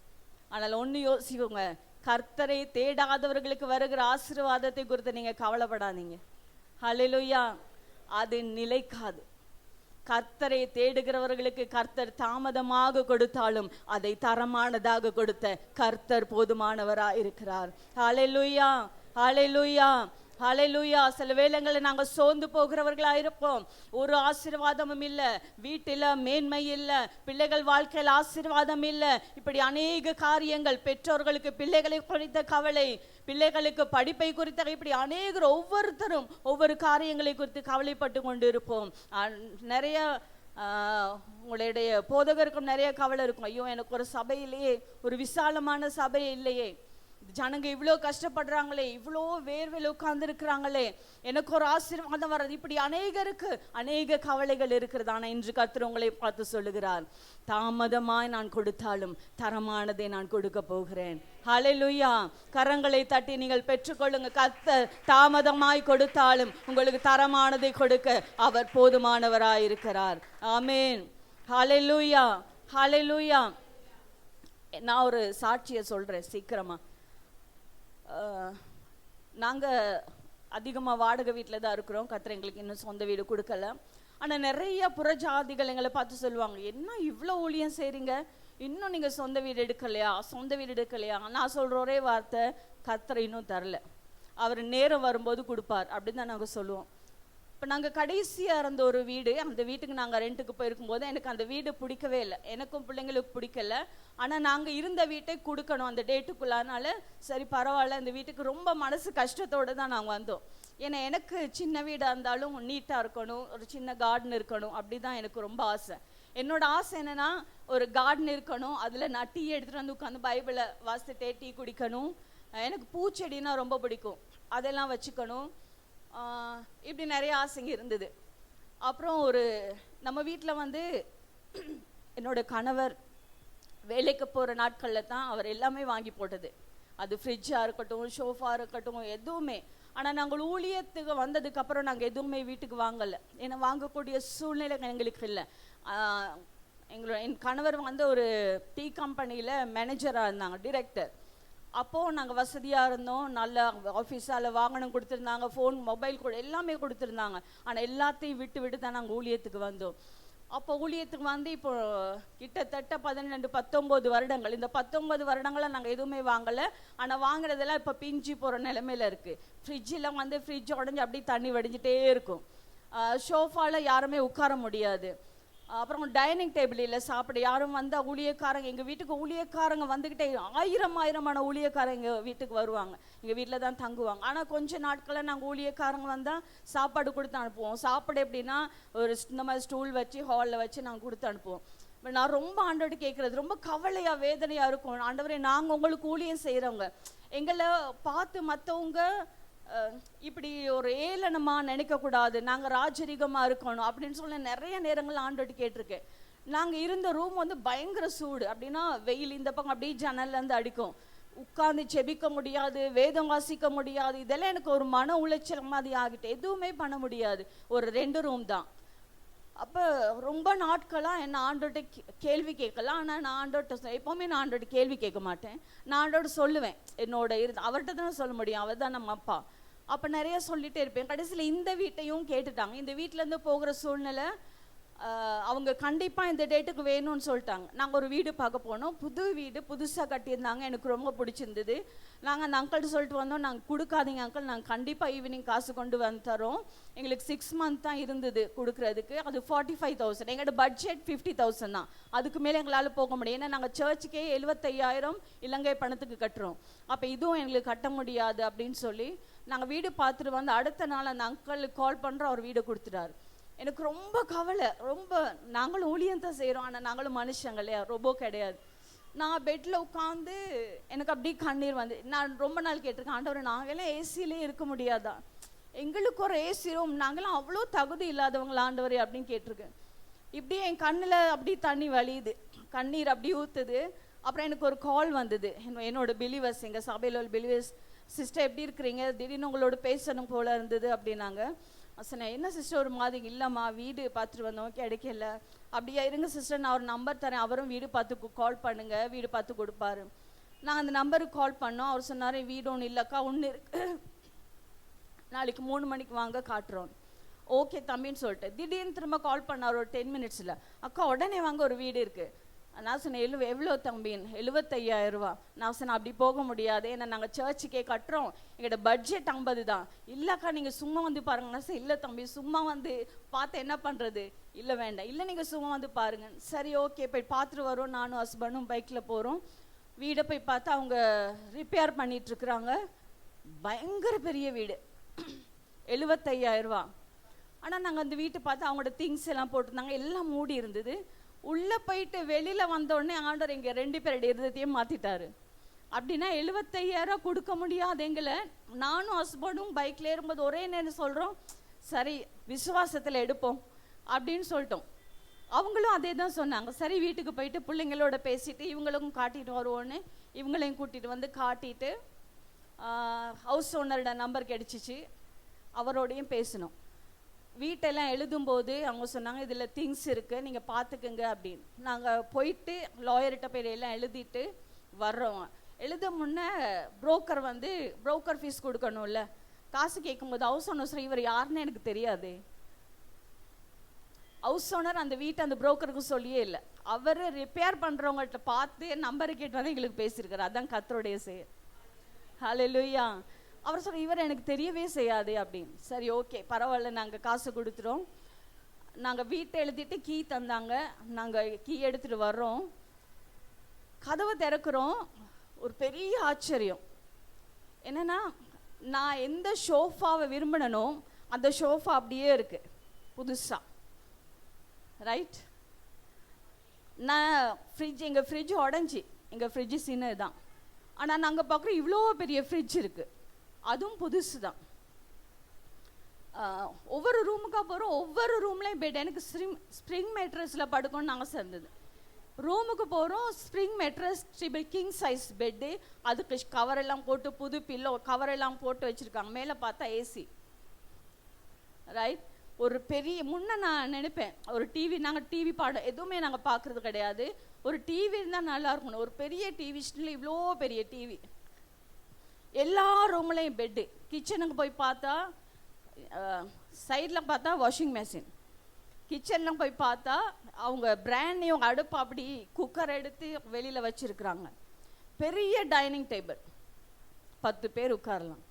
ஆனால் ஒன்று யோசிக்கோங்க, கர்த்தரை தேடாதவர்களுக்கு வருகிற ஆசீர்வாதத்தை குறித்து நீங்க கவலைப்படாதீங்க. ஹல்லேலூயா. அது நிலைக்காது. கர்த்தரை தேடுகிறவர்களுக்கு கர்த்தர் தாமதமாக கொடுத்தாலும் அதை தரமானதாக கொடுத்த கர்த்தர் போதுமானவராயிருக்கிறார். ஹல்லேலூயா, ஹல்லேலூயா, ஹல்லேலூயா. சில வேளைகளில் நாங்கள் சோர்ந்து போகிறவர்களா இருப்போம். ஒரு ஆசீர்வாதமும் இல்லை, வீட்டில் மேன்மை இல்லை, பிள்ளைகள் வாழ்க்கையில் ஆசீர்வாதம் இல்லை, இப்படி அநேக காரியங்கள், பெற்றோர்களுக்கு பிள்ளைகளை குறித்த கவலை, பிள்ளைகளுக்கு படிப்பை குறித்த, இப்படி அநேகர் ஒவ்வொருத்தரும் ஒவ்வொரு காரியங்களை குறித்து கவலைப்பட்டு கொண்டு இருப்போம். நிறைய உங்களுடைய போதகருக்கும் நிறைய கவலை இருக்கும். ஐயோ எனக்கு ஒரு சபையிலேயே ஒரு விசாலமான சபை இல்லையே, ஜனங்க இவ்வளோ கஷ்டப்படுறாங்களே, இவ்வளோ வேர்வையில் உட்கார்ந்து இருக்கிறாங்களே, எனக்கு ஒரு ஆசீர்வாதம் வர்றது, இப்படி அநேகருக்கு அநேக கவலைகள் இருக்கிறது. ஆனால் இன்று கர்த்தர் உங்களை பார்த்து சொல்லுகிறார், தாமதமாய் நான் கொடுத்தாலும் தரமானதை நான் கொடுக்க போகிறேன். ஹல்லேலூயா. கரங்களை தட்டி நீங்கள் பெற்றுக்கொள்ளுங்க. கர்த்தர் தாமதமாய் கொடுத்தாலும் உங்களுக்கு தரமானதை கொடுக்க அவர் போதுமானவராயிருக்கிறார். ஆமென். ஹalleluya, ஹalleluya. நான் ஒரு சாட்சியை சொல்கிறேன் சீக்கிரமாக. நாங்கள் அதிகமாக வாடகை வீட்டில் தான் இருக்கிறோம். கர்த்தர் எங்களுக்கு இன்னும் சொந்த வீடு கொடுக்கல. ஆனால் நிறைய புறஜாதிகள் எங்களை பார்த்து சொல்லுவாங்க, என்ன இவ்வளோ ஊழியம் செய்கிறீங்க, இன்னும் நீங்கள் சொந்த வீடு எடுக்கலையா, சொந்த வீடு எடுக்கலையா? நான் சொல்கிற ஒரே வார்த்தை, கர்த்தர் இன்னும் தரல, அவர் நேரம் வரும்போது கொடுப்பார் அப்படின்னு தான் நாங்கள் சொல்லுவோம். இப்போ நாங்கள் கடைசியாக இருந்த ஒரு வீடு, அந்த வீட்டுக்கு நாங்கள் ரெண்ட்டுக்கு போயிருக்கும்போது எனக்கு அந்த வீடு பிடிக்கவே இல்லை, எனக்கும் பிள்ளைங்களுக்கு பிடிக்கல. ஆனால் நாங்கள் இருந்த வீட்டை கொடுக்கணும் அந்த டேட்டுக்குள்ளானால சரி பரவாயில்ல, இந்த வீட்டுக்கு ரொம்ப மனசு கஷ்டத்தோடு தான் நாங்கள் வந்தோம். ஏன்னா எனக்கு சின்ன வீடாக இருந்தாலும் நீட்டாக இருக்கணும், ஒரு சின்ன கார்டன் இருக்கணும், அப்படி தான் எனக்கு ரொம்ப ஆசை. என்னோட ஆசை என்னென்னா ஒரு கார்டன் இருக்கணும், அதில் நான் டீ எடுத்துகிட்டு வந்து உட்காந்து பைபிளை வாசித்துட்டே டீ குடிக்கணும். எனக்கு பூச்செடினா ரொம்ப பிடிக்கும், அதெல்லாம் வச்சுக்கணும். இப்படி நிறைய ஆசைங்க இருந்தது. அப்புறம் ஒரு நம்ம வீட்டில் வந்து என்னோட கணவர் வேலைக்கு போகிற நாட்களில் தான் அவர் எல்லாமே வாங்கி போட்டது. அது ஃப்ரிட்ஜாக இருக்கட்டும், ஷோஃபா இருக்கட்டும், எதுவுமே. ஆனால் நாங்கள் ஊழியத்துக்கு வந்ததுக்கப்புறம் நாங்கள் எதுவுமே வீட்டுக்கு வாங்கலை, ஏன்னா வாங்கக்கூடிய சூழ்நிலை எங்களுக்கு இல்லை. என் கணவர் வந்து ஒரு டீ கம்பெனியில் மேனேஜராக இருந்தாங்க, டிரெக்டர். அப்போது நாங்கள் வசதியாக இருந்தோம், நல்ல ஆஃபீஸால் வாகனம் கொடுத்துருந்தாங்க, ஃபோன் மொபைல் கூட எல்லாமே கொடுத்துருந்தாங்க. ஆனால் எல்லாத்தையும் விட்டு தான் நாங்கள் ஊழியத்துக்கு வந்தோம். அப்போ ஊழியத்துக்கு வந்து இப்போ கிட்டத்தட்ட 19 வருடங்கள். இந்த 19 வருடங்களை நாங்கள் எதுவுமே வாங்கலை. ஆனால் வாங்குறதெல்லாம் இப்போ பிஞ்சு போகிற நிலைமையில் இருக்குது. ஃப்ரிட்ஜில் வந்து ஃப்ரிட்ஜ் உடஞ்சி அப்படியே தண்ணி வடிஞ்சிட்டே இருக்கும். ஷோஃபாவில் யாருமே உட்கார முடியாது. அப்புறம் டைனிங் டேபிள் இல்லை, சாப்பிட யாரும் வந்தால் ஊழியக்காரங்க, எங்கள் வீட்டுக்கு ஊழியக்காரங்க வந்துக்கிட்டே ஆயிரமான ஊழியக்காரங்க எங்கள் வீட்டுக்கு வருவாங்க, எங்கள் வீட்டில் தான் தங்குவாங்க. ஆனால் கொஞ்ச நாட்களில் நாங்கள் ஊழியக்காரங்க வந்தால் சாப்பாடு கொடுத்து அனுப்புவோம். சாப்பாடு எப்படின்னா ஒரு இந்த மாதிரி ஸ்டூல் வச்சு ஹாலில் வச்சு நாங்கள் கொடுத்து அனுப்புவோம். நான் ரொம்ப ஆண்டவர்கிட்ட கேட்குறது, ரொம்ப கவலையாக வேதனையாக இருக்கும். ஆண்டவரே, நாங்கள் உங்களுக்கு ஊழியம் செய்கிறவங்க, எங்களை பார்த்து மற்றவங்க இப்படி ஒரு ஏளனமாக நினைக்கக்கூடாது, நாங்கள் ராஜரிகமாக இருக்கணும் அப்படின்னு சொல்லி நிறைய நேரங்கள் ஆண்டோட்டு கேட்டிருக்கேன். நாங்கள் இருந்த ரூம் வந்து பயங்கர சூடு, அப்படின்னா வெயில் இந்த பக்கம் அப்படியே ஜன்னல்லேருந்து அடிக்கும், உட்காந்து செபிக்க முடியாது, வேதம் வாசிக்க முடியாது. இதெல்லாம் எனக்கு ஒரு மன உளைச்சல் மாதிரி ஆகிட்டு எதுவுமே பண்ண முடியாது. ஒரு 2 ரூம் தான். அப்போ ரொம்ப நாட்களாக என்ன ஆண்டோட்ட கேள்வி கேட்கலாம். ஆனால் நான் ஆண்டோட்ட எப்போவுமே நான் ஆண்டோட்ட கேள்வி கேட்க மாட்டேன். நான் ஆண்டோட சொல்லுவேன், என்னோட அவர்கிட்ட தானே சொல்ல முடியும், அவர் தான் நம்ம அப்பா. அப்போ நிறைய சொல்லிகிட்டே இருப்பேன். கடைசியில் இந்த வீட்டையும் கேட்டுட்டாங்க. இந்த வீட்டிலேருந்து போகிற சூழ்நிலை, அவங்க கண்டிப்பாக இந்த டேட்டுக்கு வேணும்னு சொல்லிட்டாங்க. நாங்கள் ஒரு வீடு பார்க்க போனோம், புது வீடு புதுசாக கட்டியிருந்தாங்க, எனக்கு ரொம்ப பிடிச்சிருந்தது. நாங்கள் அந்த அங்கிள்கிட்ட சொல்லிட்டு வந்தோம், நாங்கள் கொடுக்காதீங்க அங்கிள், நாங்கள் கண்டிப்பாக ஈவினிங் காசு கொண்டு வந்து தரோம். எங்களுக்கு 6 மந்த் தான் இருந்தது கொடுக்குறதுக்கு, அது 45,000. எங்களோட பட்ஜெட் 50,000 தான், அதுக்கு மேலே எங்களால் போக முடியும். ஏன்னா நாங்கள் சர்ச்சுக்கே 75,000 இலங்கை பணத்துக்கு கட்டுறோம். அப்போ இதுவும் எங்களுக்கு கட்ட முடியாது அப்படின்னு சொல்லி நாங்கள் வீடு பார்த்துட்டு வந்து அடுத்த நாள் அந்த அங்கிளுக்கு கால் பண்ணுறோம், அவர் வீடு கொடுத்துட்டாரு. எனக்கு ரொம்ப கவலை, ரொம்ப. நாங்களும் ஊழியம் தான் செய்கிறோம், ஆனால் நாங்களும் மனுஷங்க இல்லையா, ரொம்ப கிடையாது. நான் பெட்டில் உட்காந்து எனக்கு அப்படியே கண்ணீர் வந்து, நான் ரொம்ப நாள் கேட்டிருக்கேன், ஆண்டவரை நாங்களாம் ஏசியிலே இருக்க முடியாதா, எங்களுக்கு ஒரு ஏசி ரூம், நாங்களாம் அவ்வளோ தகுதி இல்லாதவங்களா ஆண்டவரே அப்படின்னு கேட்டிருக்கேன். இப்படி என் கண்ணில் அப்படி தண்ணி வலியுது, கண்ணீர் அப்படி ஊற்றுது. அப்புறம் எனக்கு ஒரு கால் வந்தது, என்னோட பிலிவர்ஸ், எங்கள் சபையில் உள்ள பிலிவர்ஸ், சிஸ்டர் எப்படி இருக்கிறீங்க, திடீர்னு உங்களோட பேசணும் போல இருந்தது அப்படின்னாங்க. சொன்னேன், என்ன சிஸ்டர் ஒரு மாதிரி? இல்லைம்மா, வீடு பார்த்துட்டு வந்தோம், கிடைக்கல. அப்படியா, இருங்க சிஸ்டர், நான் ஒரு நம்பர் தரேன், அவரும் வீடு பார்த்து கால் பண்ணுங்க, வீடு பார்த்து கொடுப்பாரு. நான் அந்த நம்பருக்கு கால் பண்ணோம். அவர் சொன்னார், வீடு ஒன்று இல்லைக்கா, ஒன்று இருக்கு, நாளைக்கு 3 மணிக்கு வாங்க காட்டுறோம். ஓகே தம்பின்னு சொல்லிட்டு திடீர்னு திரும்ப கால் பண்ணார் ஒரு 10 மினிட்ஸில், அக்கா உடனே வாங்க ஒரு வீடு இருக்குது. நான் சொன்னேன், எவ்வளோ தம்பின்னு? 75,000 ரூபா. நான் சொன்னேன், அப்படி போக முடியாது, ஏன்னா நாங்கள் சர்ச்சுக்கே கட்டுறோம், எங்களோட பட்ஜெட் 50 தான். இல்லைக்கா நீங்கள் சும்மா வந்து பாருங்கன்னா. சார் இல்லை தம்பி, சும்மா வந்து பார்த்து என்ன பண்ணுறது? இல்லை வேண்டாம், இல்லை நீங்கள் சும்மா வந்து பாருங்க. சரி ஓகே, போய் பார்த்துட்டு வரோம். நானும் ஹஸ்பண்டும் பைக்கில் போகிறோம். வீடை போய் பார்த்தா அவங்க ரிப்பேர் பண்ணிகிட்ருக்குறாங்க. பயங்கர பெரிய வீடு, 75,000 ரூபா. ஆனால் நாங்கள் அந்த வீட்டை பார்த்து அவங்களோட திங்ஸ் எல்லாம் போட்டிருந்தாங்க, எல்லாம் மூடி இருந்தது. உள்ளே போயிட்டு வெளியில் வந்தோடனே ஆண்டவர் எங்கள் 2 பேருடைய இருதயத்தையும் மாற்றிட்டாரு. அப்படின்னா 75,000 கொடுக்க முடியாது எங்களை. நானும் ஹஸ்பண்டும் பைக்கில் ஏறும்போது ஒரே நேரம் சொல்கிறோம், சரி விசுவாசத்தில் எடுப்போம் அப்படின்னு சொல்லிட்டோம். அவங்களும் அதே தான் சொன்னாங்க. சரி வீட்டுக்கு போயிட்டு பிள்ளைங்களோட பேசிட்டு இவங்களுக்கும் காட்டிட்டு வருவோன்னு இவங்களையும் கூட்டிகிட்டு வந்து காட்டிட்டு ஹவுஸ் ஓனரோட நம்பர் கிடச்சிச்சு, அவரோடையும் பேசணும். வீட்டெல்லாம் எழுதும்போது அவங்க சொன்னாங்க இதில் திங்ஸ் இருக்குது நீங்கள் பார்த்துக்குங்க அப்படின்னு. நாங்கள் போயிட்டு லாயர்கிட்ட போய் எல்லாம் எழுதிட்டு வர்றோம். எழுத முன்னே புரோக்கர் ஃபீஸ் கொடுக்கணும்ல. காசு கேட்கும்போது ஹவுஸ் ஓனர் சார் இவர் யாருன்னு எனக்கு தெரியாது. ஹவுஸ் ஓனர் அந்த வீட்டை அந்த புரோக்கருக்கு சொல்லியே இல்லை. அவர் ரிப்பேர் பண்ணுறவங்கள்ட்ட பார்த்து நம்பரை கேட்டு வந்து எங்களுக்கு பேசியிருக்காரு. அதான் கர்த்தருடைய செயல். ஹல்லேலூயா. அவர் சொல்ற இவர் எனக்கு தெரியவே செய்யாது அப்படின்னு. சரி ஓகே பரவாயில்ல, நாங்கள் காசு கொடுத்துறோம். நாங்கள் வீட்டை எழுதிட்டு கீ தந்தாங்க. நாங்கள் கீ எடுத்துகிட்டு வர்றோம். கதவை திறக்கிறோம். ஒரு பெரிய ஆச்சரியம் என்னன்னா, நான் எந்த ஷோஃபாவை விரும்பினனோ அந்த ஷோஃபா அப்படியே இருக்கு புதுசா. ரைட். நான் எங்கள் ஃப்ரிட்ஜ் உடஞ்சி, எங்கள் ஃப்ரிட்ஜு சின்னது தான். ஆனால் நாங்கள் பார்க்குறோம் இவ்வளோ பெரிய ஃப்ரிட்ஜ் இருக்குது, அதுவும் புதுசு தான். ஒவ்வொரு ரூமுக்காக போகிறோம், ஒவ்வொரு ரூம்லேயும் பெட். எனக்கு ஸ்ப்ரிங் மேட்ரஸில் படுக்கணும்னு ஆசை இருந்தது. ரூமுக்கு போகிறோம், spring mattress triple king size bed, அதுக்கு கவரெல்லாம் போட்டு புது பில்லோ கவரெல்லாம் போட்டு வச்சுருக்காங்க. மேலே பார்த்தா ஏசி. ரைட். ஒரு பெரிய முன்ன நான் நினைப்பேன் ஒரு டிவி, நாங்கள் டிவி பாடம் எதுவுமே நாங்கள் பார்க்குறது கிடையாது. ஒரு டிவி இருந்தால் நல்லா இருக்கணும். ஒரு பெரிய டிவி, இவ்வளோ பெரிய டிவி, எல்லா ரூம்லையும் பெட்டு. கிச்சனுக்கு போய் பார்த்தா சைடில் பார்த்தா வாஷிங் மெஷின். கிச்சனில் போய் பார்த்தா அவங்க பிராண்ட் நியூ அடுப்பு, அப்படி குக்கர் எடுத்து வெளியில் வச்சுருக்குறாங்க. பெரிய டைனிங் டேபிள், 10 பேர் உட்காரலாம்.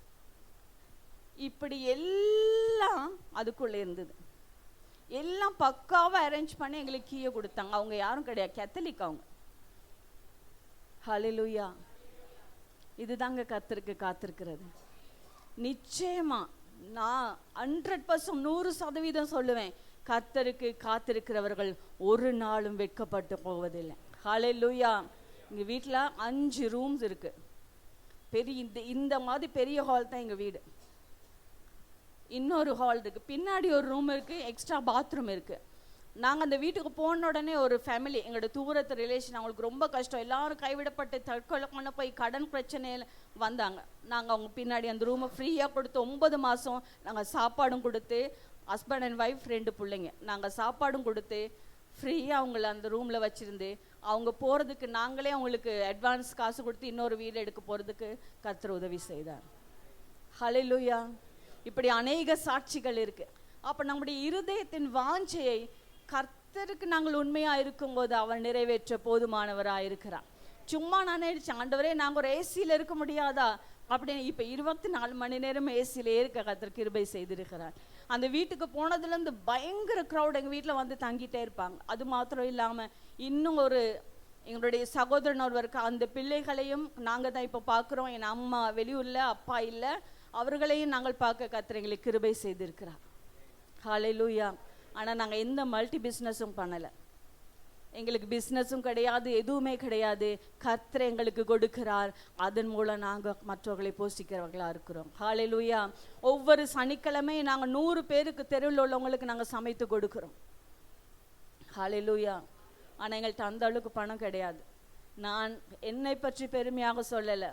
இப்படி எல்லாம் அதுக்குள்ளே இருந்தது. எல்லாம் பக்காவாக அரேஞ்ச் பண்ணி எங்களுக்கு கீயை கொடுத்தாங்க. அவங்க யாரும் கிடையாது, கேத்தலிக் அவங்க. ஹல்லேலூயா. இதுதாங்க கர்த்தருக்கு காத்திருக்கிறது. நிச்சயமா நான் 100% 100% சொல்லுவேன், கர்த்தருக்கு காத்திருக்கிறவர்கள் ஒரு நாளும் வெட்கப்பட்டு போவதில்லை. ஹல்லேலூயா. எங்கள் வீட்டில் 5 ரூம்ஸ் இருக்கு. பெரிய இந்த மாதிரி பெரிய ஹால் தான் எங்கள் வீடு. இன்னொரு ஹால் இருக்குது, பின்னாடி ஒரு ரூம் இருக்குது, எக்ஸ்ட்ரா பாத்ரூம் இருக்குது. நாங்கள் அந்த வீட்டுக்கு போன உடனே ஒரு ஃபேமிலி, எங்களோட தூரத்து ரிலேஷன், அவங்களுக்கு ரொம்ப கஷ்டம், எல்லாரும் கைவிடப்பட்டு தற்கொலை பண்ண போய் கடன் பிரச்சனையில் வந்தாங்க. நாங்கள் அவங்க பின்னாடி அந்த ரூமை ஃப்ரீயாக கொடுத்து 9 மாதம் நாங்கள் சாப்பாடும் கொடுத்து, ஹஸ்பண்ட் அண்ட் ஒய்ஃப் 2 பிள்ளைங்க, நாங்கள் சாப்பாடும் கொடுத்து ஃப்ரீயாக அவங்கள அந்த ரூமில் வச்சுருந்து, அவங்க போகிறதுக்கு நாங்களே அவங்களுக்கு அட்வான்ஸ் காசு கொடுத்து இன்னொரு வீடு எடுக்க போகிறதுக்கு கர்த்தர் உதவி செய்தார். ஹல்லேலூயா. இப்படி அநேக சாட்சிகள் இருக்கு. அப்ப நம்முடைய இருதயத்தின் வாஞ்சையை கர்த்தருக்கு நாங்கள் உண்மையா இருக்கும்போது அவர் நிறைவேற்ற போதுமானவராக இருக்கிறார். சும்மா நான் நினைச்சேன், ஆண்டவரே நாங்கள் ஒரு ஏசியில் இருக்க முடியாதா அப்படின்னு. இப்போ 24 மணி நேரம் ஏசியிலே இருக்க கர்த்தர் கிருபை செய்திருக்கிறார். அந்த வீட்டுக்கு போனதுலேருந்து பயங்கர க்ரௌட் எங்கள் வீட்டில் வந்து தங்கிட்டே இருப்பாங்க. அது மாத்திரம் இல்லாமல் இன்னும் எங்களுடைய சகோதரன் ஒருவருக்கு, அந்த பிள்ளைகளையும் நாங்கள் தான் இப்போ பார்க்குறோம். என் அம்மா வெளியூரில், அப்பா இல்லை, அவர்களையும் நாங்கள் பார்க்க கர்த்தர் எங்களுக்கு கிருபை செய்திருக்கிறார். ஹல்லேலூயா. ஆனால் நாங்கள் எந்த மல்டி பிஸ்னஸும் பண்ணலை. எங்களுக்கு பிஸ்னஸும் கிடையாது, எதுவுமே கிடையாது. கர்த்தர் எங்களுக்கு கொடுக்கிறார், அதன் மூலம் நாங்கள் மற்றவர்களை போஷிக்கிறவர்களாக இருக்கிறோம். ஹல்லேலூயா. ஒவ்வொரு சனிக்கிழமையும் நாங்கள் 100 பேருக்கு தெருவில் உள்ளவங்களுக்கு நாங்கள் சமைத்து கொடுக்குறோம். ஹல்லேலூயா. ஆனால் எங்கள்கிட்ட அந்த அளவுக்கு பணம் கிடையாது. நான் என்னை பற்றி பெருமையாக சொல்லலை,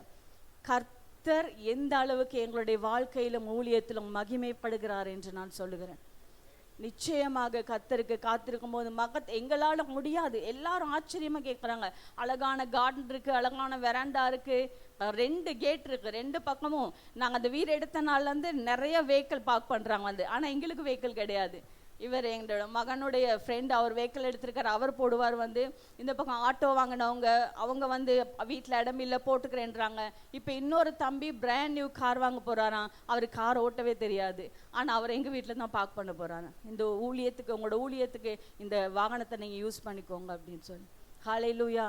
கர்த்தர் எந்த அளவுக்கு எங்களுடைய வாழ்க்கையிலும் ஊழியத்திலும் மகிமைப்படுகிறார் என்று நான் சொல்லுகிறேன். நிச்சயமாக கர்த்தருக்கு காத்திருக்கும் போது எங்களால் முடியாது. எல்லாரும் ஆச்சரியமாக கேட்குறாங்க. அழகான கார்டன் இருக்குது, அழகான வெராண்டா இருக்குது, 2 கேட் இருக்குது, 2 பக்கமும். நாங்கள் அந்த வீடு எடுத்த நாள்லேருந்து நிறைய வெஹிக்கிள் பார்க் பண்ணுறாங்க வந்து. ஆனால் எங்களுக்கு வெஹிக்கிள் கிடையாது. இவர் எங்களோட மகனுடைய ஃப்ரெண்ட், அவர் வெஹிக்கிள் எடுத்திருக்கார், அவர் போடுவார் வந்து. இந்த பக்கம் ஆட்டோ வாங்கினவங்க அவங்க வந்து வீட்டில் இடம் இல்லை போட்டுக்கிறேன்றாங்க. இப்போ இன்னொரு தம்பி பிராண்ட் நியூ கார் வாங்க போகிறாராம். அவர் கார் ஓட்டவே தெரியாது, ஆனால் அவர் எங்கள் வீட்டில் தான் பார்க் பண்ண போகிறாங்க. இந்த ஊழியத்துக்கு, உங்களோட ஊழியத்துக்கு இந்த வாகனத்தை நீங்கள் யூஸ் பண்ணிக்கோங்க அப்படின்னு சொல்லி. ஹல்லேலூயா.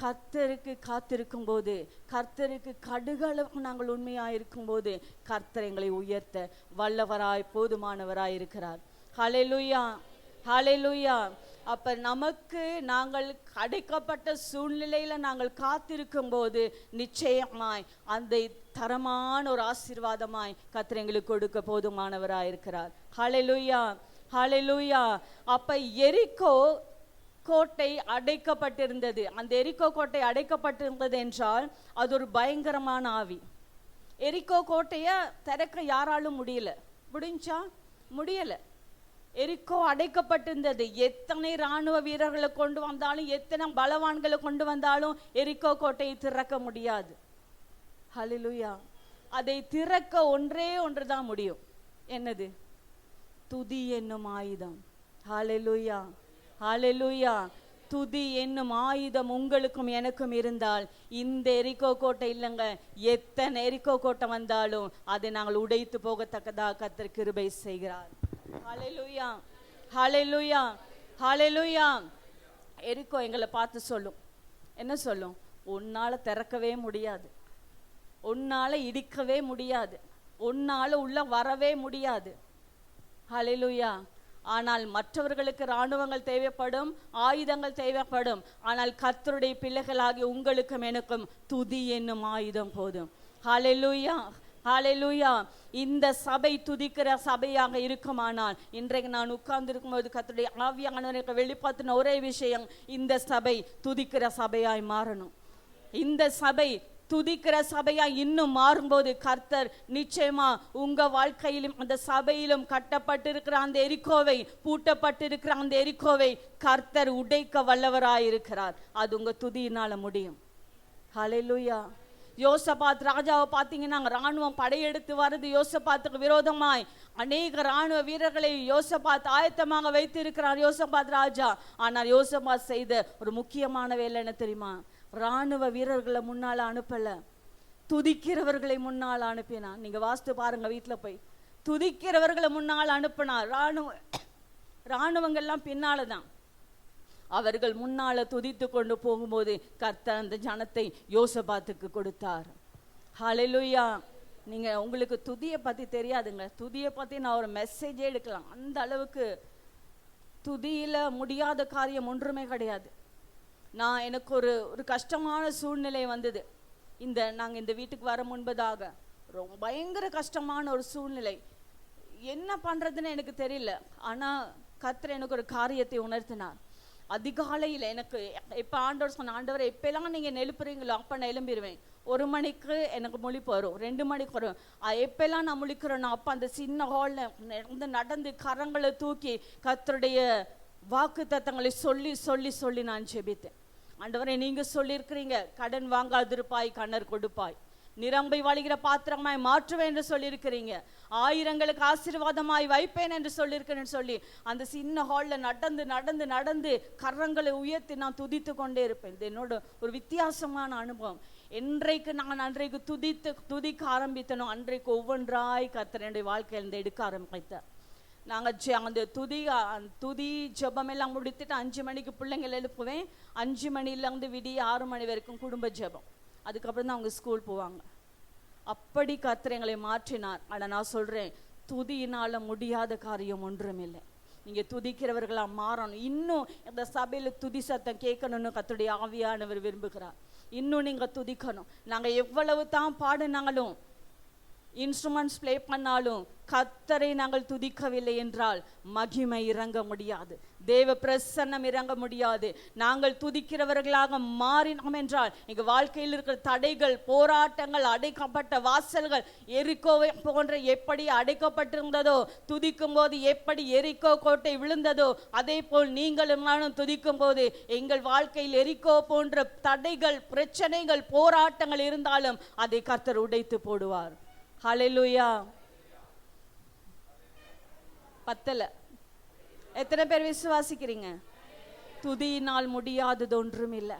கர்த்தருக்கு காத்திருக்கும் போது, கர்த்தருக்கு கடுகளவுக்கு நாங்கள் உண்மையாக இருக்கும்போது கர்த்தர் எங்களை உயர்த்த வல்லவராய் போதுமானவராய் இருக்கிறார். ஹல்லேலூயா. ஹல்லேலூயா. அப்ப நமக்கு நாங்கள் அடைக்கப்பட்ட சூழ்நிலையில நாங்கள் காத்திருக்கும் போது நிச்சயமாய் அந்த தரமான ஒரு ஆசீர்வாதமாய் கர்த்தர் எங்களுக்கு கொடுக்க போதுமானவராய் இருக்கிறார். ஹல்லேலூயா. ஹல்லேலூயா. அப்ப எரிகோ கோட்டை அடைக்கப்பட்டிருந்தது. அந்த எரிகோ கோட்டை அடைக்கப்பட்டிருந்தது என்றால் அது ஒரு பயங்கரமான ஆவி. எரிகோ கோட்டையை திறக்க யாராலும் முடியல. முடிஞ்சா? முடியல. எரிக்கோ அடைக்கப்பட்டிருந்தது. எத்தனை இராணுவ வீரர்களை கொண்டு வந்தாலும், எத்தனை பலவான்களை கொண்டு வந்தாலும் எரிக்கோ கோட்டையை திறக்க முடியாது. ஹல்லேலூயா. அதை திறக்க ஒன்றே ஒன்றுதான் முடியும். என்னது? துதி என்னும் ஆயுதம். ஹல்லேலூயா, ஹல்லேலூயா. துதி என்னும் ஆயுதம் உங்களுக்கும் எனக்கும் இருந்தால் இந்த எரிக்கோ கோட்டை இல்லைங்க, எத்தனை எரிக்கோ கோட்டை வந்தாலும் அதை நாங்கள் உடைத்து போகத்தக்கதாக கர்த்தர் கிருபை செய்கிறார். ஹல்லேலூயா, ஹல்லேலூயா, ஹல்லேலூயா. எரிக்கோ எங்களை பார்த்து சொல்லும். என்ன சொல்லும்? உன்னால திறக்கவே முடியாது, உன்னால இடிக்கவே முடியாது, உன்னால உள்ள வரவே முடியாது. ஹல்லேலூயா. ஆனால் மற்றவர்களுக்கு இராணுவங்கள் தேவைப்படும், ஆயுதங்கள் தேவைப்படும். ஆனால் கர்த்தருடைய பிள்ளைகளாகி உங்களுக்கும் எனக்கும் துதி என்னும் ஆயுதம் போதும். ஹல்லேலூயா, ஹல்லேலூயா. இந்த சபை துதிக்கிற சபையாக இருக்குமானால், இன்றைக்கு நான் உட்கார்ந்து இருக்கும்போது கர்த்தருடைய ஆவியானவருக்கு வெளிப்படுத்தின ஒரே விஷயம், இந்த சபை துதிக்கிற சபையாய் மாறணும். இந்த சபை துதிக்கிற சபையா இன்னும் மாறும்போது கர்த்தர் நிச்சயமா உங்க வாழ்க்கையிலும் அந்த சபையிலும் கட்டப்பட்டிருக்கிற அந்த எரிக்கோவை, பூட்டப்பட்டிருக்கிற அந்த எரிக்கோவை கர்த்தர் உடைக்க வல்லவராயிருக்கிறார். அது உங்க துதியினால முடியும். ஹல்லேலூயா. யோசபாத் ராஜாவை பார்த்தீங்கன்னா, ராணுவம் படையெடுத்து வருது யோசபாத்துக்கு விரோதமாய். அநேக ராணுவ வீரர்களை யோசபாத் ஆயத்தமாக வைத்து இருக்கிறார் யோசபாத் ராஜா. ஆனால் யோசபாத் செய்த ஒரு முக்கியமான வேலை என்ன தெரியுமா? ராணுவ வீரர்களை முன்னால அனுப்பல, துதிக்கிறவர்களை முன்னால் அனுப்பினார். நீங்க வாசித்து பாருங்க வீட்டுல போய். துதிக்கிறவர்களை முன்னால் அனுப்பினார். ராணுவங்கள்லாம் பின்னாலதான். அவர்கள் முன்னால துதித்து கொண்டு போகும்போது கர்த்தர் அந்த ஜனத்தை யோசபாத்துக்கு கொடுத்தார். ஹல்லேலூயா. நீங்க உங்களுக்கு துதியை பத்தி தெரியாதுங்க. துதியை பத்தி நான் ஒரு மெசேஜே எடுக்கலாம். அந்த அளவுக்கு துதியில முடியாத காரியம் ஒன்றுமே கிடையாது. எனக்கு ஒரு கஷ்டமான சூழ்நிலை வந்தது. நாங்கள் இந்த வீட்டுக்கு வர முன்பதாக ரொம்ப பயங்கர கஷ்டமான ஒரு சூழ்நிலை. என்ன பண்ணுறதுன்னு எனக்கு தெரியல. ஆனால் கர்த்தர் எனக்கு ஒரு காரியத்தை உணர்த்தினார். அதிகாலையில் எனக்கு எப்போ ஆண்டவர் சொன்ன, ஆண்டவர் எப்பெல்லாம் நீங்கள் எழுப்புறீங்களோ அப்போ நான் எழும்பிடுவேன். 1 மணிக்கு எனக்கு முழிப்பு வரும், 2 மணிக்கு வரும். எப்பெல்லாம் நான் முழிக்கிறேனோ அப்போ அந்த சின்ன ஹாலில் நடந்து கரங்களை தூக்கி கர்த்தருடைய வாக்கு தத்தங்களை சொல்லி சொல்லி சொல்லி நான் ஜெபித்தேன். ஆண்டவரே, நீங்க சொல்லியிருக்கிறீங்க, கடன் வாங்காதிருப்பாய் கண்ணர் கொடுப்பாய், நிரம்பை வழிகிற பாத்திரமாய் மாற்றுவேன் என்று சொல்லியிருக்கிறீங்க, ஆயிரங்களுக்கு ஆசீர்வாதமாய் வைப்பேன் என்று சொல்லியிருக்கிறேன்னு சொல்லி அந்த சின்ன ஹாலில் நடந்து நடந்து நடந்து கரங்களை உயர்த்தி நான் துதித்து கொண்டே இருப்பேன். இது என்னோட ஒரு வித்தியாசமான அனுபவம். என்றைக்கு நான் அன்றைக்கு துதிக்க ஆரம்பித்தனோ அன்றைக்கு ஒவ்வொன்றாய் கர்த்தர் என்னுடைய வாழ்க்கையிலிருந்து எடுக்க ஆரம்பித்தார். நாங்கள் அந்த துதி ஜெபம் எல்லாம் முடித்துட்டு 5 மணிக்கு பிள்ளைங்களை எழுப்புவேன். 5 மணிலேருந்து விடிய 6 மணி வரைக்கும் குடும்ப ஜெபம். அதுக்கப்புறம் தான் அவங்க ஸ்கூல் போவாங்க. அப்படி கர்த்தர் எங்களை மாற்றினார். ஆனால் நான் சொல்கிறேன், துதியினால் முடியாத காரியம் ஒன்றும் இல்லை. நீங்கள் துதிக்கிறவர்களாக மாறணும். இன்னும் இந்த சபையில் துதி சத்தம் கேட்கணும்னு கர்த்தருடைய ஆவியானவர் விரும்புகிறார். இன்னும் நீங்கள் துதிக்கணும். நாங்கள் எவ்வளவு தான் பாடினாலும், இன்ஸ்ட்ருமெண்ட்ஸ் ப்ளே பண்ணாலும் கர்த்தரை நாங்கள் துதிக்கவில்லை என்றால் மகிமை இறங்க முடியாது, தேவ பிரசன்னம் இறங்க முடியாது. நாங்கள் துதிக்கிறவர்களாக மாறினோம் என்றால் எங்கள் வாழ்க்கையில் இருக்கிற தடைகள், போராட்டங்கள், அடைக்கப்பட்ட வாசல்கள், எரிக்கோவை போன்ற எப்படி அடைக்கப்பட்டிருந்ததோ, துதிக்கும் போது எப்படி எரிக்கோ கோட்டை விழுந்ததோ, அதே போல் நீங்களும் நானும் துதிக்கும் போது எங்கள் வாழ்க்கையில் எரிக்கோ போன்ற தடைகள், பிரச்சனைகள், போராட்டங்கள் இருந்தாலும் அதை கர்த்தர் உடைத்து போடுவார். ஹல்லேலூயா. பத்தல. எத்தனை பேர் விசுவாசிக்கிறீங்க? துதியினால் முடியாதது ஒன்றும் இல்லை.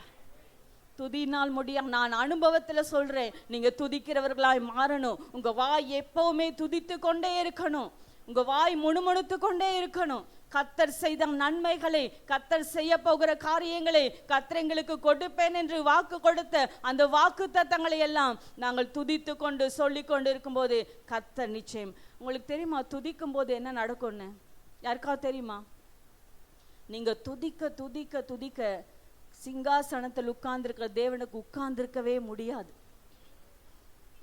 துதியினால் முடியாது. நான் அனுபவத்தில் சொல்றேன், நீங்க துதிக்கிறவர்களாய் மாறணும். உங்க வாய் எப்பவுமே துதித்து கொண்டே இருக்கணும். உங்க வாய் முணுமுணுத்து கொண்டே இருக்கணும். கர்த்தர் செய்த நன்மைகளை, கர்த்தர் செய்ய போகிற காரியங்களை, கர்த்தர் எங்களுக்கு கொடுப்பேன் என்று வாக்கு கொடுத்த அந்த வாக்கு தத்தங்களை எல்லாம் நாங்கள் துதித்து கொண்டு சொல்லி கொண்டு இருக்கும்போது கர்த்தர் நிச்சயம். உங்களுக்கு தெரியுமா துதிக்கும் போது என்ன நடக்கும்னு? யாருக்காவது தெரியுமா? நீங்க துதிக்க துதிக்க துதிக்க சிங்காசனத்தில் உட்கார்ந்திருக்கிற தேவனுக்கு உட்கார்ந்திருக்கவே முடியாது,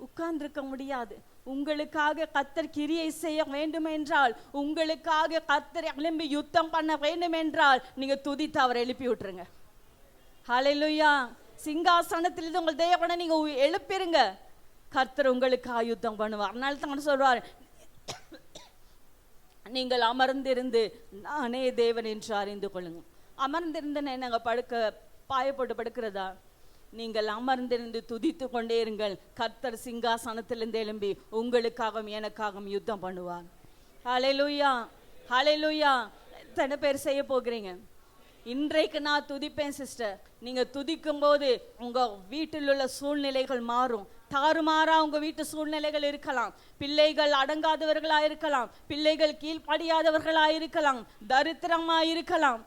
உட்கார்ந்திருக்க முடியாது. உங்களுக்காக கர்த்தர் கிரியை செய்ய வேண்டும் என்றால், உங்களுக்காக கர்த்தர் எழும்பி யுத்தம் பண்ண வேண்டும் என்றால் நீங்க துதித்து அவரை எழுப்பி விட்டுருங்க. ஹல்லேலூயா. சிங்காசனத்தில் உங்கள் தேவனை நீங்க எழுப்பிருங்க, கர்த்தர் உங்களுக்கு யுத்தம் பண்ணுவார். அதனால தான் சொல்றார், நீங்கள் அமர்ந்திருந்து நானே தேவன் என்று அறிந்து கொள்ளுங்க. அமர்ந்திருந்து நாங்கள் பாயப்பட்டு படுக்கிறதா? நீங்கள் அமர்ந்திருந்து துதித்து கொண்டே இருங்கள். கர்த்தர் சிங்காசனத்திலிருந்து எழும்பி உங்களுக்காகவும் எனக்காகவும் யுத்தம் பண்ணுவார். ஹல்லேலூயா, ஹல்லேலூயா. எத்தனை பேர் செய்ய போகிறீங்க? இன்றைக்கு நான் துதிப்பேன் சிஸ்டர். நீங்க துதிக்கும் போது உங்க வீட்டில் உள்ள சூழ்நிலைகள் மாறும். தாறுமாறா உங்க வீட்டு சூழ்நிலைகள் இருக்கலாம். பிள்ளைகள் அடங்காதவர்களா இருக்கலாம், பிள்ளைகள் கீழ்ப்படியாதவர்களா இருக்கலாம், தரித்திரமா இருக்கலாம்,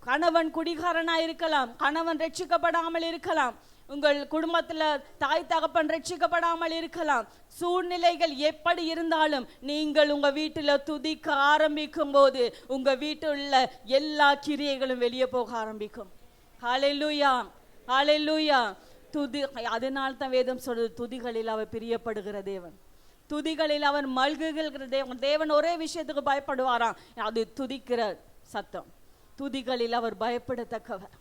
கணவன் குடிகாரனா இருக்கலாம், கணவன் ரட்சிக்கப்படாமல் இருக்கலாம், உங்கள் குடும்பத்துல தாய் தகப்பன் ரட்சிக்கப்படாமல் இருக்கலாம். சூழ்நிலைகள் எப்படி இருந்தாலும் நீங்கள் உங்க வீட்டுல துதிக்க ஆரம்பிக்கும் போது உங்க வீட்டில் உள்ள எல்லா கிரியைகளும் வெளியே போக ஆரம்பிக்கும். ஹல்லேலூயா, ஹல்லேலூயா. அதனால் தான் வேதம் சொல்றது, துதிகளில் அவர் பிரியப்படுகிற தேவன், துதிகளில் அவர் மல்குகிற தேவன். தேவன் ஒரே விஷயத்துக்கு பயப்படுவாராம், அது துதிக்கிற சத்தம். துதிகளில் அவர் பயப்படத்தக்கவர்.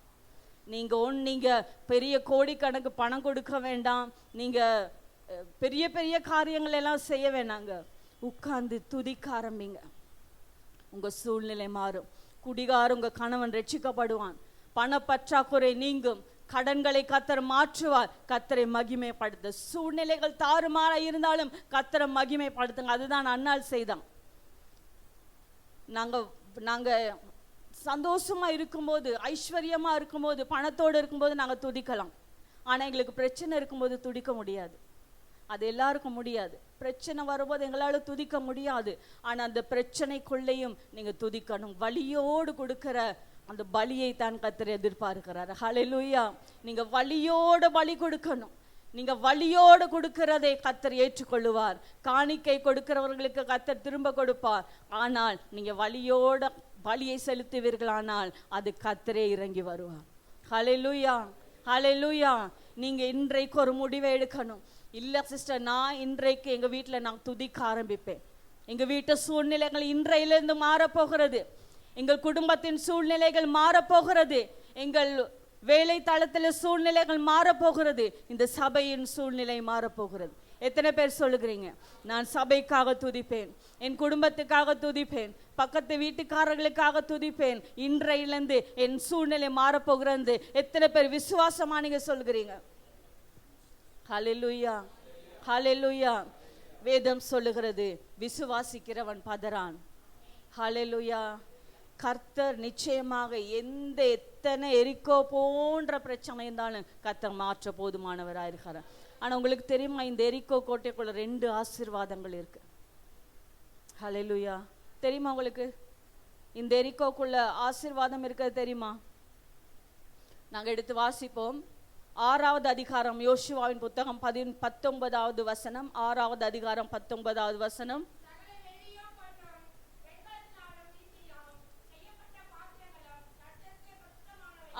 நீங்க பெரிய கோடிக்கணக்கு பணம் கொடுக்க வேண்டாம், நீங்க பெரிய பெரிய காரியங்கள் எல்லாம் செய்ய வேணாங்க. உட்கார்ந்து துதிக்க ஆரம்பிங்க, உங்க சூழ்நிலை மாறும். குடிகார உங்க கணவன் ரட்சிக்கப்படுவான், பண பற்றாக்குறை நீங்கும், கடன்களை கர்த்தர் மாற்றுவார். கர்த்தரை மகிமைப்படுத்த, சூழ்நிலைகள் தாறுமாறா இருந்தாலும் கர்த்தரை மகிமைப்படுத்துங்க. அதுதான் அன்னாள் செய்தான். நாங்க சந்தோஷமா இருக்கும்போது, ஐஸ்வர்யமா இருக்கும்போது, பணத்தோடு இருக்கும்போது நாங்க துதிக்கலாம். ஆனா எங்களுக்கு பிரச்சனை இருக்கும்போது துதிக்க முடியாது. அது எல்லாருக்கும் முடியாது. பிரச்சனை வரும்போது எங்களால துதிக்க முடியாது. ஆனா அந்த பிரச்சனைக்குள்ளேயும் நீங்க துதிக்கணும். வலியோடு கொடுக்கிற அந்த பலியை தான் கர்த்தர் எதிர்பார்க்கிறார். ஹல்லேலூயா. நீங்க வலியோட பலி கொடுக்கணும். நீங்க வலியோடு கொடுக்கிறதை கர்த்தர் ஏற்றுக்கொள்ளுவார். காணிக்கை கொடுக்கிறவர்களுக்கு கர்த்தர் திரும்ப கொடுப்பார். ஆனால் நீங்க வலியோட பலியை செலுத்துவீர்களானால் அது கர்த்தரே இறங்கி வருவார். ஹல்லேலூயா, ஹல்லேலூயா. நீங்க இன்றைக்கு ஒரு முடிவை எடுக்கணும். இல்ல சிஸ்டர், நான் இன்றைக்கு எங்க வீட்டுல நான் துதிக்க ஆரம்பிப்பேன். எங்க வீட்டு சூழ்நிலைகள் இன்றையிலிருந்து மாறப்போகிறது. எங்கள் குடும்பத்தின் சூழ்நிலைகள் மாறப்போகிறது. எங்கள் வேலை தளத்தில் சூழ்நிலைகள் மாறப்போகிறது. இந்த சபையின் சூழ்நிலை மாறப்போகிறது. எத்தனை பேர் சொல்லுகிறீங்க, நான் சபைக்காக துதிப்பேன், என் குடும்பத்துக்காக துதிப்பேன், பக்கத்து வீட்டுக்காரர்களுக்காக துதிப்பேன், இன்றையிலிருந்து என் சூழ்நிலை மாறப்போகிறது? எத்தனை பேர் விசுவாசமா நீங்க சொல்லுகிறீங்க? ஹல்லேலூயா, ஹல்லேலூயா. வேதம் சொல்லுகிறது, விசுவாசிக்கிறவன் பதறான். ஹல்லேலூயா. கர்த்தர் நிச்சயமாக எத்தனை எரிக்கோ போன்ற பிரச்சனை இருந்தாலும் கர்த்தர் மாற்ற போதுமானவராக இருக்கிறார். ஆனா உங்களுக்கு தெரியுமா, இந்த எரிக்கோ கோட்டைக்குள்ள 2 ஆசீர்வாதங்கள் இருக்கு. ஹல்லேலூயா. தெரியுமா உங்களுக்கு? இந்த எரிக்கோக்குள்ள ஆசீர்வாதம் இருக்கிறது தெரியுமா? நாங்க எடுத்து வாசிப்போம். 6வது அதிகாரம், யோசுவாவின் புத்தகம் 19வது வசனம். 6வது அதிகாரம் 19வது வசனம்.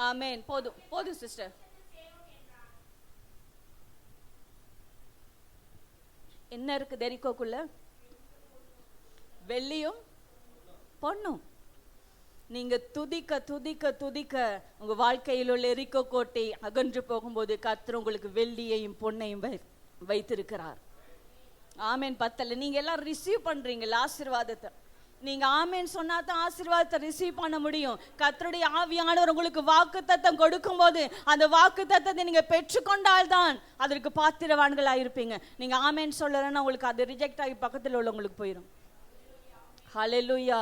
ஆமென். போதும் போதும் சிஸ்டர். என்ன இருக்கு எரிக்கோக்குள்ள? வெள்ளியும் பொன்னும். நீங்க துதிக்க துதிக்க துதிக்க உங்க வாழ்க்கையில் உள்ள எரிக்கோ கோட்டை அகன்று போகும்போது கர்த்தர் உங்களுக்கு வெள்ளியையும் பொன்னையும் வைத்திருக்கிறார். ஆமென். பத்தல நீங்க எல்லாம் ரிசீவ் பண்றீங்க ஆசீர்வாதத்தை. நீங்க ஆமென் சொன்னா தான் ஆசீர்வாதத்தை ரிசீவ் பண்ண முடியும். கர்த்தருடைய ஆவியானவர் உங்களுக்கு வாக்குத்தத்தம் கொடுக்கும் போது அந்த வாக்குத்தத்தத்தை நீங்க பெற்றுக்கொண்டால் தான் அதற்கு பாத்திரவான்களா இருப்பீங்க. நீங்க ஆமென் சொல்லலன்னா உங்களுக்கு அது ரிஜெக்ட் ஆகி பக்கத்தில் உள்ளவங்களுக்கு போயிடும். ஹல்லேலூயா.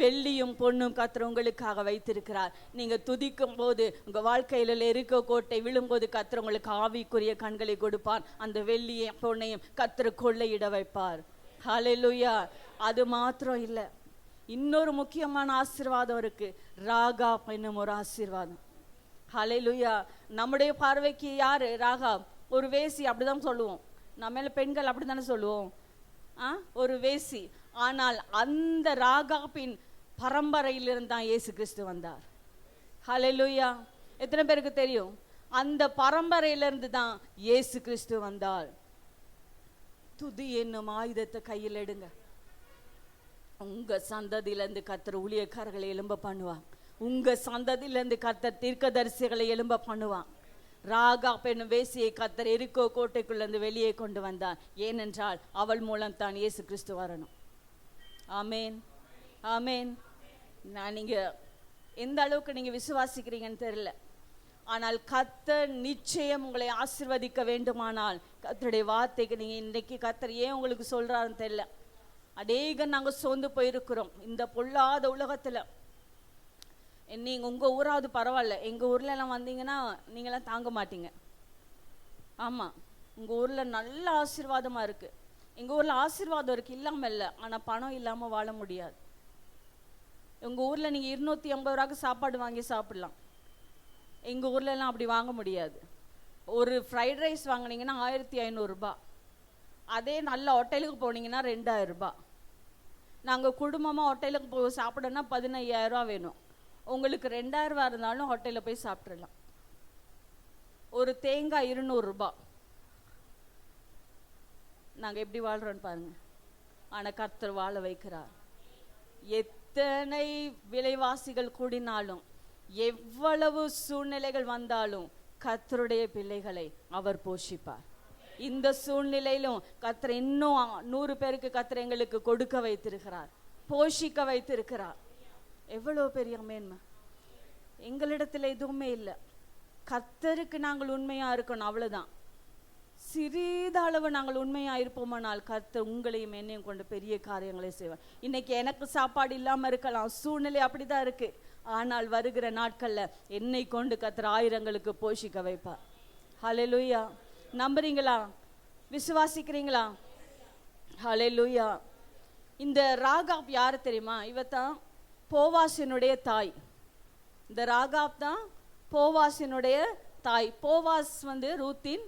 வெள்ளியும் பொன்னும் கர்த்தர் உங்களுக்காக வைத்திருக்கிறார். நீங்க துதிக்கும் போது உங்க வாழ்க்கையில எரிக்கோ கோட்டை விழும்போது கர்த்தர் உங்களுக்கு ஆவிக்குரிய கண்களை கொடுப்பார். அந்த வெள்ளியையும் பொன்னையும் கர்த்தர் கொள்ளையிட வைப்பார். ஹல்லேலூயா. அது மாத்திரம் இல்ல, இன்னொரு முக்கியமான ஆசீர்வாதம் இருக்கு. ராகா என்னும் ஒரு ஆசீர்வாதம். ஹல்லேலூயா. நம்முடைய பார்வைக்கு யாரு ராகா? ஒரு வேசி, அப்படிதான் சொல்லுவோம். நம்ம பெண்கள் அப்படித்தானே சொல்லுவோம், ஒரு வேசி. ஆனால் அந்த ராகாபின் பரம்பரையிலிருந்து தான் இயேசு கிறிஸ்து வந்தார். ஹல்லேலூயா. எத்தனை பேருக்கு தெரியும்? அந்த பரம்பரையிலிருந்து தான் இயேசு கிறிஸ்து வந்தார். துதி என்னும் ஆயுதத்தை கையில் எடுங்க. உங்க சந்ததியிலிருந்து கர்த்தர் ஊழியக்காரர்களை எழும்ப பண்ணுவான். உங்க சந்ததியிலிருந்து கர்த்தர் தீர்க்கதரிசிகளை எழும்ப பண்ணுவான். ராகா பெண் வேசியை கர்த்தர் எரிக்கோ கோட்டைக்குள்ள இருந்து வெளியே கொண்டு வந்தார். ஏனென்றால் அவள் மூலம் தான் இயேசு கிறிஸ்து வரணும். ஆமேன், ஆமேன். நான் நீங்கள் எந்த அளவுக்கு நீங்கள் விசுவாசிக்கிறீங்கன்னு தெரியல, ஆனால் கர்த்தர் நிச்சயம் உங்களை ஆசீர்வதிக்க வேண்டுமானால் கர்த்தருடைய வார்த்தைக்கு நீங்கள் இன்றைக்கி கர்த்தர் ஏன் உங்களுக்கு சொல்கிறாருன்னு தெரியல. அநேகம் நாங்கள் சோர்ந்து போயிருக்கிறோம் இந்த பொல்லாத உலகத்தில். நீங்கள் உங்கள் ஊராவது பரவாயில்ல, எங்கள் ஊர்லலாம் வந்தீங்கன்னா நீங்களாம் தாங்க மாட்டீங்க. ஆமாம், உங்கள் ஊரில் நல்ல ஆசீர்வாதமாக இருக்குது. எங்கள் ஊரில் ஆசீர்வாதம் இருக்குது, இல்லாமல் இல்லை. ஆனால் பணம் இல்லாமல் வாழ முடியாது. உங்கள் ஊரில் நீங்கள் 250 ரூபாய்க்கு சாப்பாடு வாங்கி சாப்பிட்லாம். எங்கள் ஊர்லலாம் அப்படி வாங்க முடியாது. ஒரு ஃப்ரைட் ரைஸ் வாங்கினீங்கன்னா 1500 ரூபாய். அதே நல்ல ஹோட்டலுக்கு போனீங்கன்னா 2000 ரூபாய். நாங்கள் குடும்பமாக ஹோட்டலுக்கு போய் சாப்பிடணும்னா 15000 ரூபா வேணும். உங்களுக்கு 2000 ரூபா இருந்தாலும் ஹோட்டலில் போய் சாப்பிட்றலாம். ஒரு தேங்காய் 200 ரூபாய். நாங்கள் எப்படி வாழ்கிறோன்னு பாருங்கள். ஆனால் கர்த்தர் வாழ வைக்கிறார். எத்தனை விலைவாசிகள் கூடினாலும், எவ்வளவு சூழ்நிலைகள் வந்தாலும் கர்த்தருடைய பிள்ளைகளை அவர் போஷிப்பார். இந்த சூழ்நிலையிலும் கர்த்தர் இன்னும் 100 பேருக்கு கர்த்தர் எங்களுக்கு கொடுக்க வைத்திருக்கிறார், போஷிக்க வைத்திருக்கிறார். எவ்வளோ பெரிய மேன்மை! எங்களிடத்தில் எதுவுமே இல்லை. கர்த்தருக்கு நாங்கள் உண்மையாக இருக்கணும், அவ்வளோதான். சிறிதளவு நாங்கள் உண்மையாக இருப்போமானால் கர்த்தர் உங்களையும் என்னையும் கொண்டு பெரிய காரியங்களை செய்வார். இன்னைக்கு எனக்கு சாப்பாடு இல்லாமல் இருக்கலாம், சூழ்நிலை அப்படிதான் இருக்கு. ஆனால் வருகிற நாட்களில் என்னை கொண்டு கர்த்தர் ஆயிரங்களுக்கு போஷிக்க வைப்பார். ஹல்லேலூயா! நம்புறீங்களா? விசுவாசிக்கிறீங்களா? ஹல்லேலூயா! இந்த ராகாப் யார் தெரியுமா? இவத்தான் போவாசினுடைய தாய். இந்த ராகாப் தான் போவாசினுடைய தாய். போவாஸ் ரூத்தின்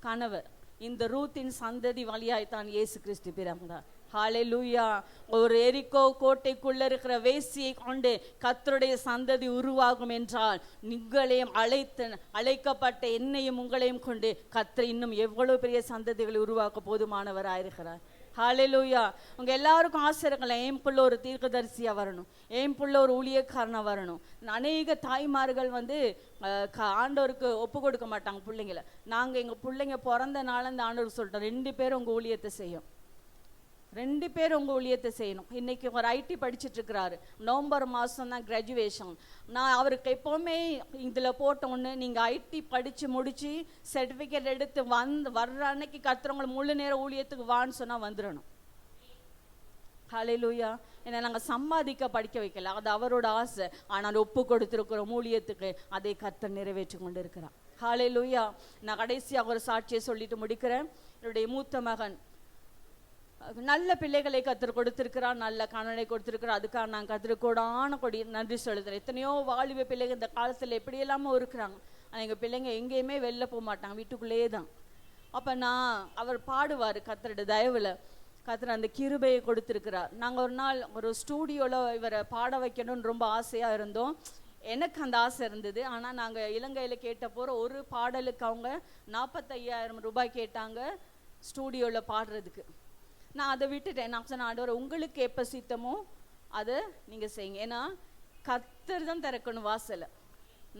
கணவர். இந்த ரூத்தின் சந்ததி வழியாய்த்தான் இயேசு கிறிஸ்து பிறந்தார். ஹல்லேலூயா! ஒரு எரிகோ கோட்டைக்குள்ள இருக்கிற வேசியை கொண்டு கர்த்தருடைய சந்ததி உருவாகும் என்றால், உங்களையும் அழைக்கப்பட்ட என்னையும் உங்களையும் கொண்டு கர்த்தர் இன்னும் எவ்வளவு பெரிய சந்ததிகளை உருவாக்க போதுமானவராயிருக்கிறார். ஹல்லேலூயா! உங்க எல்லாருக்கும் ஆசை இருக்கல, என் புள்ள ஒரு தீர்க்கதரிசியா வரணும், என் புள்ள ஒரு ஊழியக்காரனா வரணும். அநேக தாய்மார்கள் ஆண்டவருக்கு ஒப்பு கொடுக்க மாட்டாங்க பிள்ளைங்களை. நாங்கள் எங்கள் பிள்ளைங்க பிறந்த நாள் அந்த ஆண்டவருக்கு சொல்லிட்டோம், 2 பேரும் உங்கள் ஊழியத்தை செய்யும், 2 பேரும் உங்கள் ஊழியத்தை செய்யணும். இன்றைக்கி ஒரு ஐடி படிச்சுட்டு இருக்கிறாரு. நவம்பர் மாதம் தான் கிராஜுவேஷன். நான் அவருக்கு எப்போவுமே இதில் போட்டோன்னு, நீங்கள் ஐடி படித்து முடித்து சர்டிஃபிகேட் எடுத்து வர்ற அன்னைக்கு கர்த்தவங்களை முழு நேர ஊழியத்துக்கு வான்னு சொன்னால் வந்துடணும். ஹல்லேலூயா! ஏன்னா நாங்கள் சம்பாதிக்க படிக்க வைக்கல, அது அவரோட ஆசை. ஆனால் ஒப்பு கொடுத்துருக்குறோம் ஊழியத்துக்கு, அதை கர்த்தர் நிறைவேற்றி கொண்டு இருக்கிறார். ஹல்லேலூயா! நான் கடைசியாக ஒரு சாட்சியை சொல்லிட்டு முடிக்கிறேன். என்னுடைய மூத்த மகன் நல்ல பிள்ளைகளை கர்த்தர் கொடுத்திருக்கிறார், நல்ல கணவனை கொடுத்திருக்கிறார். அதுக்காக நான் கர்த்தருக்கோடான கொடி நன்றி சொல்லுறேன். எத்தனையோ வாலிப பிள்ளைங்க இந்த காலத்தில் எப்படியெல்லாமோ இருக்கிறாங்க. ஆனால் எங்கள் பிள்ளைங்க எங்கேயுமே வெளில போக மாட்டாங்க, வீட்டுக்குள்ளேயே தான். அப்போ அவர் பாடுவார் கர்த்தருடைய தயவில். கர்த்தர் அந்த கிருபையை கொடுத்திருக்கிறார். நாங்கள் ஒரு நாள் ஒரு ஸ்டூடியோவில் இவரை பாட வைக்கணும்னு ரொம்ப ஆசையாக இருந்தோம். எனக்கு அந்த ஆசை இருந்தது. ஆனால் நாங்கள் இலங்கையில் கேட்டப்போ ஒரு பாடலுக்கு அவங்க 45,000 ரூபாய் கேட்டாங்க ஸ்டூடியோவில் பாடுறதுக்கு. நான் அதை விட்டுட்டேன். நான் சொன்ன, ஆண்டவரே உங்களுக்கு எப்போ சித்தமோ அதை நீங்கள் செய்யுங்க. ஏன்னா கர்த்தர் தான் திறக்கணும் வாசலை,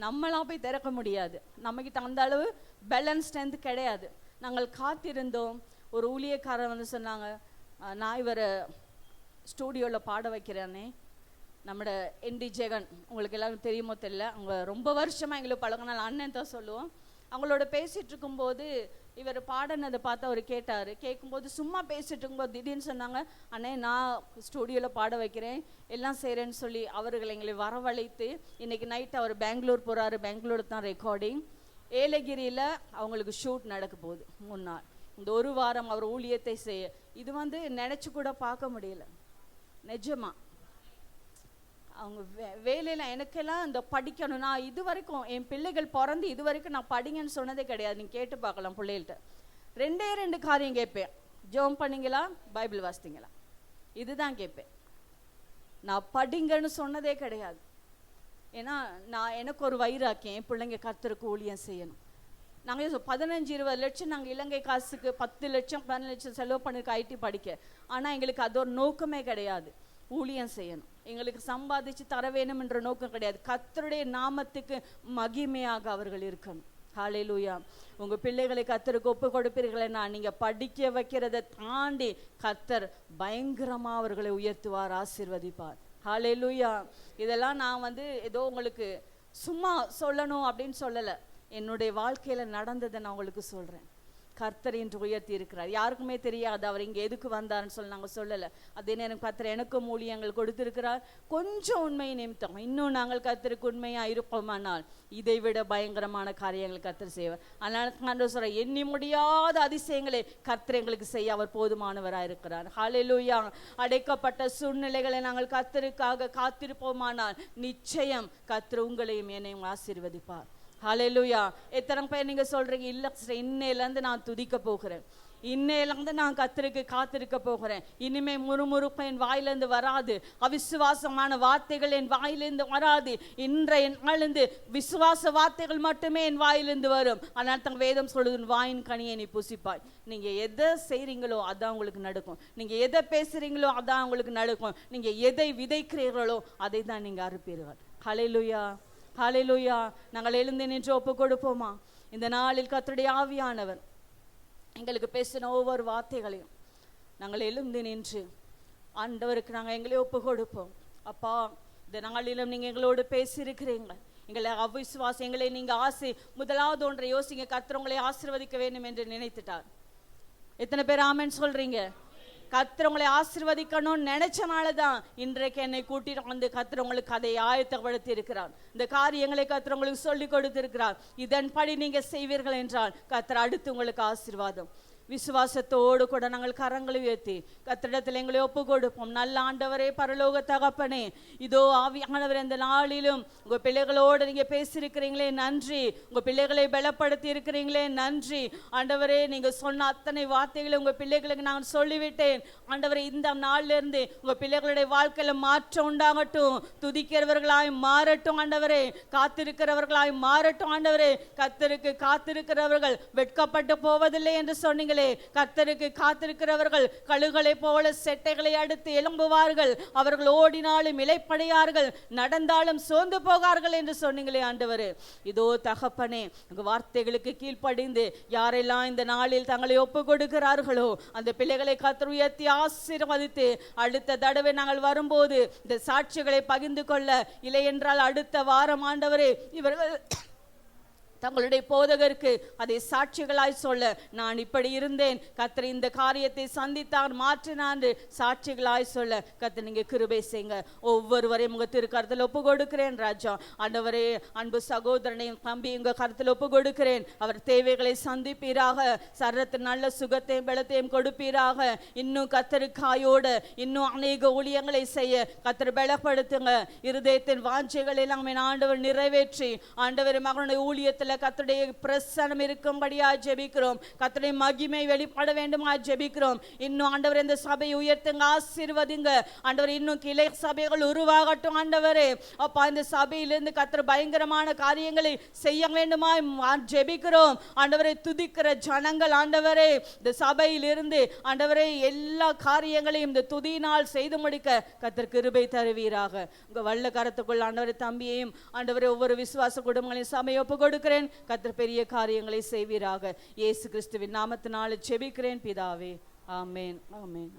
நம்மளாம் போய் திறக்க முடியாது. நம்மக்கிட்ட அந்த அளவு பேலன்ஸ் ஸ்ட்ரென்த் கிடையாது. நாங்கள் காத்திருந்தோம். ஒரு ஊழியக்காரர் சொன்னாங்க, நான் இவரை ஸ்டூடியோவில் பாட வைக்கிறேனே, நம்மளோட ND ஜெகன், உங்களுக்கு எல்லாரும் தெரியுமோ தெரியல, அவங்க ரொம்ப வருஷமாக எங்களுக்கு பழகினால அண்ணன் தான் சொல்லுவோம். அவங்களோட பேசிகிட்டு இருக்கும்போது இவர் பாடினதை பார்த்து அவர் கேட்டார். கேட்கும்போது சும்மா பேசிகிட்டு இருக்கும்போது திடீர்னு சொன்னாங்க, அண்ணே நான் ஸ்டூடியோவில் பாட வைக்கிறேன், எல்லாம் செய்கிறேன்னு சொல்லி அவர்கள் எங்களை வரவழைத்து இன்றைக்கி நைட் அவர் பெங்களூர் போகிறாரு. பெங்களூர் தான் ரெக்கார்டிங். ஏலகிரியில் அவங்களுக்கு ஷூட் நடக்க போகுது 3 நாள். இந்த 1 வாரம் அவர் ஊழியத்தை செய்ய, இது நினச்சி கூட பார்க்க முடியல. நிஜமா அவங்க வேலையில் எனக்கெல்லாம் இந்த படிக்கணும். நான் இது வரைக்கும் என் பிள்ளைகள் பிறந்து இது வரைக்கும் நான் படிங்கன்னு சொன்னதே கிடையாது. நீங்கள் கேட்டு பார்க்கலாம் பிள்ளைகள்கிட்ட. 2 காரியம் கேட்பேன், ஜெபம் பண்ணிங்களா, பைபிள் வாசித்தீங்களா, இதுதான் கேட்பேன். நான் படிங்கன்னு சொன்னதே கிடையாது. ஏன்னா எனக்கு ஒரு வைராக்கியம், என் பிள்ளைங்க கர்த்தருக்கு ஊழியம் செய்யணும். நாங்கள் 15-20 லட்சம் நாங்கள் இலங்கை காசுக்கு 10 லட்சம் 12 லட்சம் செலவு பண்ணிருக்க ஐடி படிக்க. ஆனால் எங்களுக்கு அது ஒரு நோக்கமே கிடையாது, ஊழியம் செய்யணும், எங்களுக்கு சம்பாதிச்சு தர வேணும் என்ற நோக்கம் கிடையாது. கர்த்தருடைய நாமத்துக்கு மகிமையாக அவர்கள் இருக்கணும். ஹல்லேலூயா. உங்க பிள்ளைகளை கர்த்தருக்கு ஒப்பு கொடுப்பீர்களேனா நீங்க படிக்க வைக்கிறதை தாண்டி கர்த்தர் பயங்கரமா அவர்களை உயர்த்துவார், ஆசீர்வதிப்பார். ஹல்லேலூயா. இதெல்லாம் நான் ஏதோ உங்களுக்கு சும்மா சொல்லணும் அப்படின்னு சொல்லலை. என்னுடைய வாழ்க்கையில நடந்ததை நான் உங்களுக்கு சொல்றேன். கர்த்தர் இன்று உயர்த்தி இருக்கிறார். யாருக்குமே தெரியாது அவர் இங்க எதுக்கு வந்தாருன்னு சொல்லி நாங்கள் சொல்லலை. அதே நேரம் கர்த்தர் எனக்கும் ஊழியங்கள் கொடுத்திருக்கிறார். கொஞ்சம் உண்மை நிமித்தம் இன்னும் நாங்கள் கர்த்தருக்கு உண்மையா இருப்போமானால் இதை விட பயங்கரமான காரியங்கள் கர்த்தர் செய்வார். அதனால சொல்ற எண்ணி முடியாத அதிசயங்களை கர்த்தர் எங்களுக்கு செய்ய அவர் போதுமானவராக இருக்கிறார். ஹல்லேலூயா. அடைக்கப்பட்ட சூழ்நிலைகளை நாங்கள் கர்த்தருக்காக காத்திருப்போமானால் நிச்சயம் கர்த்தர் உங்களையும் என்னையும் ஆசீர்வதிப்பார். ஹல்லேலூயா. எத்தனை பேர் நீங்க சொல்றீங்க, இல்ல இன்னையிலேருந்து நான் துதிக்க போகிறேன், இன்னையிலேருந்து நான் கர்த்தருக்கு காத்திருக்க போகிறேன், இனிமே முறுமுறுப்பு என் வாயிலிருந்து வராது, அவிசுவாசமான வார்த்தைகள் என் வாயிலிருந்து வராது, இன்றைய நாளிலிருந்து விசுவாச வார்த்தைகள் மட்டுமே என் வாயிலிருந்து வரும். ஆனால் தங்க வேதம் சொல்லுது, வாயின் கனியை நீ புசிப்பாய். நீங்க எதை செய்றீங்களோ அதான் உங்களுக்கு நடக்கும். நீங்க எதை பேசுறீங்களோ அதான் உங்களுக்கு நடக்கும். நீங்க எதை விதைக்கிறீர்களோ அதை தான் நீங்க அறுப்பீர்கள். ஹல்லேலூயா. ஹல்லேலூயா. நாங்கள் எழுந்து நின்று ஒப்பு கொடுப்போமா? இந்த நாளில் கர்த்தருடைய ஆவியானவர் எங்களுக்கு பேசின ஒவ்வொரு வார்த்தைகளையும் நாங்கள் எழுந்து நின்று ஆண்டவருக்கு நாங்கள் எங்களை ஒப்பு கொடுப்போம். அப்பா, இந்த நாளிலும் நீங்க எங்களோடு பேசியிருக்கிறீங்க. எங்களை அவிசுவாசம் எங்களை நீங்க முதலாவது ஒன்றை யோசிங்க, கர்த்தர் உங்களை ஆசீர்வதிக்க வேண்டும் என்று நினைத்துட்டார். எத்தனை பேர் ஆமென் சொல்றீங்க? கர்த்தர் உங்களை ஆசீர்வதிக்கணும்னு நினைச்சனாலதான் இன்றைக்கு என்னை கூட்டிட்டு கர்த்தர் உங்களுக்கு அதை ஆயத்தப்படுத்தி இருக்கிறார். இந்த காரியங்களை கர்த்தர் உங்களுக்கு சொல்லி கொடுத்திருக்கிறார். இதன்படி நீங்க செய்வீர்கள் என்றால் கர்த்தர் அடுத்து உங்களுக்கு ஆசீர்வாதம். விசுவாசத்தோடு கூட நாங்கள் கரங்களை உயர்த்தி கர்த்தரிடத்தில் எங்களை ஒப்பு கொடுப்போம். நல்ல ஆண்டவரே, பரலோக தகப்பனே, இதோ ஆவியானவர் இந்த நாளிலும் உங்க பிள்ளைகளோடு நீங்க பேசியிருக்கிறீங்களே நன்றி. உங்க பிள்ளைகளை பலப்படுத்தி இருக்கிறீங்களே நன்றி. ஆண்டவரே, நீங்க சொன்ன அத்தனை வார்த்தைகளை உங்க பிள்ளைகளுக்கு நான் சொல்லிவிட்டேன். ஆண்டவரே, இந்த நாள்ல இருந்து உங்க பிள்ளைகளுடைய வாழ்க்கையில மாற்றம் உண்டாகட்டும், துதிக்கிறவர்களாய் மாறட்டும் ஆண்டவரே, காத்திருக்கிறவர்களாய் மாறட்டும் ஆண்டவரே. கர்த்தருக்கு காத்திருக்கிறவர்கள் வெட்கப்பட்டு போவதில்லை என்று சொன்னீங்களே. கர்த்தருக்கு காத்திருக்கிறவர்கள் கழுகளை போல செட்டைகளை அடுத்து எழும்புவார்கள், அவர்கள் ஓடினாலும் இளைப்படையார்கள், நடந்தாலும் சோர்ந்து போகார்கள் என்று சொன்னீங்களே ஆண்டவரே. இதோ தகப்பனே, உங்க வார்த்தைகளுக்கு கீழ்ப்படிந்து யாரெல்லாம் இந்த நாளில் தங்களை ஒப்பு கொடுக்கிறார்களோ அந்த பிள்ளைகளை கர்த்தர் உயர்த்தி ஆசீர்வதித்து அடுத்த தடவை நாங்கள் வரும்போது இந்த சாட்சிகளை பகிர்ந்து கொள்ள, இல்லை என்றால் அடுத்த வாரம் ஆண்டவரே இவர்கள் தங்களுடைய போதகருக்கு அதை சாட்சிகளாய் சொல்ல, நான் இப்படி இருந்தேன், கர்த்தர் இந்த காரியத்தை சந்தித்தார், மாற்றினான் சாட்சிகளாய் சொல்ல கர்த்தர் நீங்க கிருபை செய்யுங்க. ஒவ்வொருவரையும் உங்க திருக்கரத்தில் ஒப்பு கொடுக்கிறேன் ராஜா. ஆண்டவரே, அன்பு சகோதரனையும் தம்பி உங்க கருத்தில் ஒப்பு கொடுக்கிறேன். அவர் தேவைகளை சந்திப்பீராக, சரீரத்தில் நல்ல சுகத்தையும் பலத்தையும் கொடுப்பீராக. இன்னும் கர்த்தருக்காயோட இன்னும் அநேக ஊழியங்களை செய்ய கர்த்தர் பலப்படுத்துங்க. இருதயத்தின் வாஞ்சைகள் எல்லாம் ஆண்டவர் நிறைவேற்றி ஆண்டவர் மகனுடைய ஊழியத்தில் கர்த்தருடைய பிரசன்னம் இருக்கும்படியா ஜெபிக்கிறோம். கர்த்தருடைய மகிமை வெளிப்பட வேண்டுமா ஜெபிக்கிறோம். இன்னும் ஆண்டவர் இந்த சபையை உயர்த்துங்க, ஆசீர்வதிங்க ஆண்டவர். இன்னும் கிளை சபைகள் உருவாகட்டும் ஆண்டவரே. அப்பா, இந்த சபையிலிருந்து கர்த்தர் பயங்கரமான காரியங்களை செய்ய வேண்டுமா ஜெபிக்கிறோம் ஆண்டவரை. துதிக்கிற ஜனங்கள் ஆண்டவரே இந்த சபையிலிருந்து ஆண்டவரே எல்லா காரியங்களையும் இந்த துதியினால் செய்து முடிக்க கர்த்தர் கிருபை தருவீராக. உங்க வல்ல கரத்துக்குள் ஆண்டவரை தம்பியையும் ஆண்டவரை ஒவ்வொரு விசுவாச குடும்பங்களையும் சபையை ஒப்பு கொடுக்கிறேன். கர்த்தர் பெரிய காரியங்களை செய்வீராக. இயேசு கிறிஸ்துவின் நாமத்தினால ஜெபிக்கிறேன் பிதாவே. ஆமென், ஆமென்.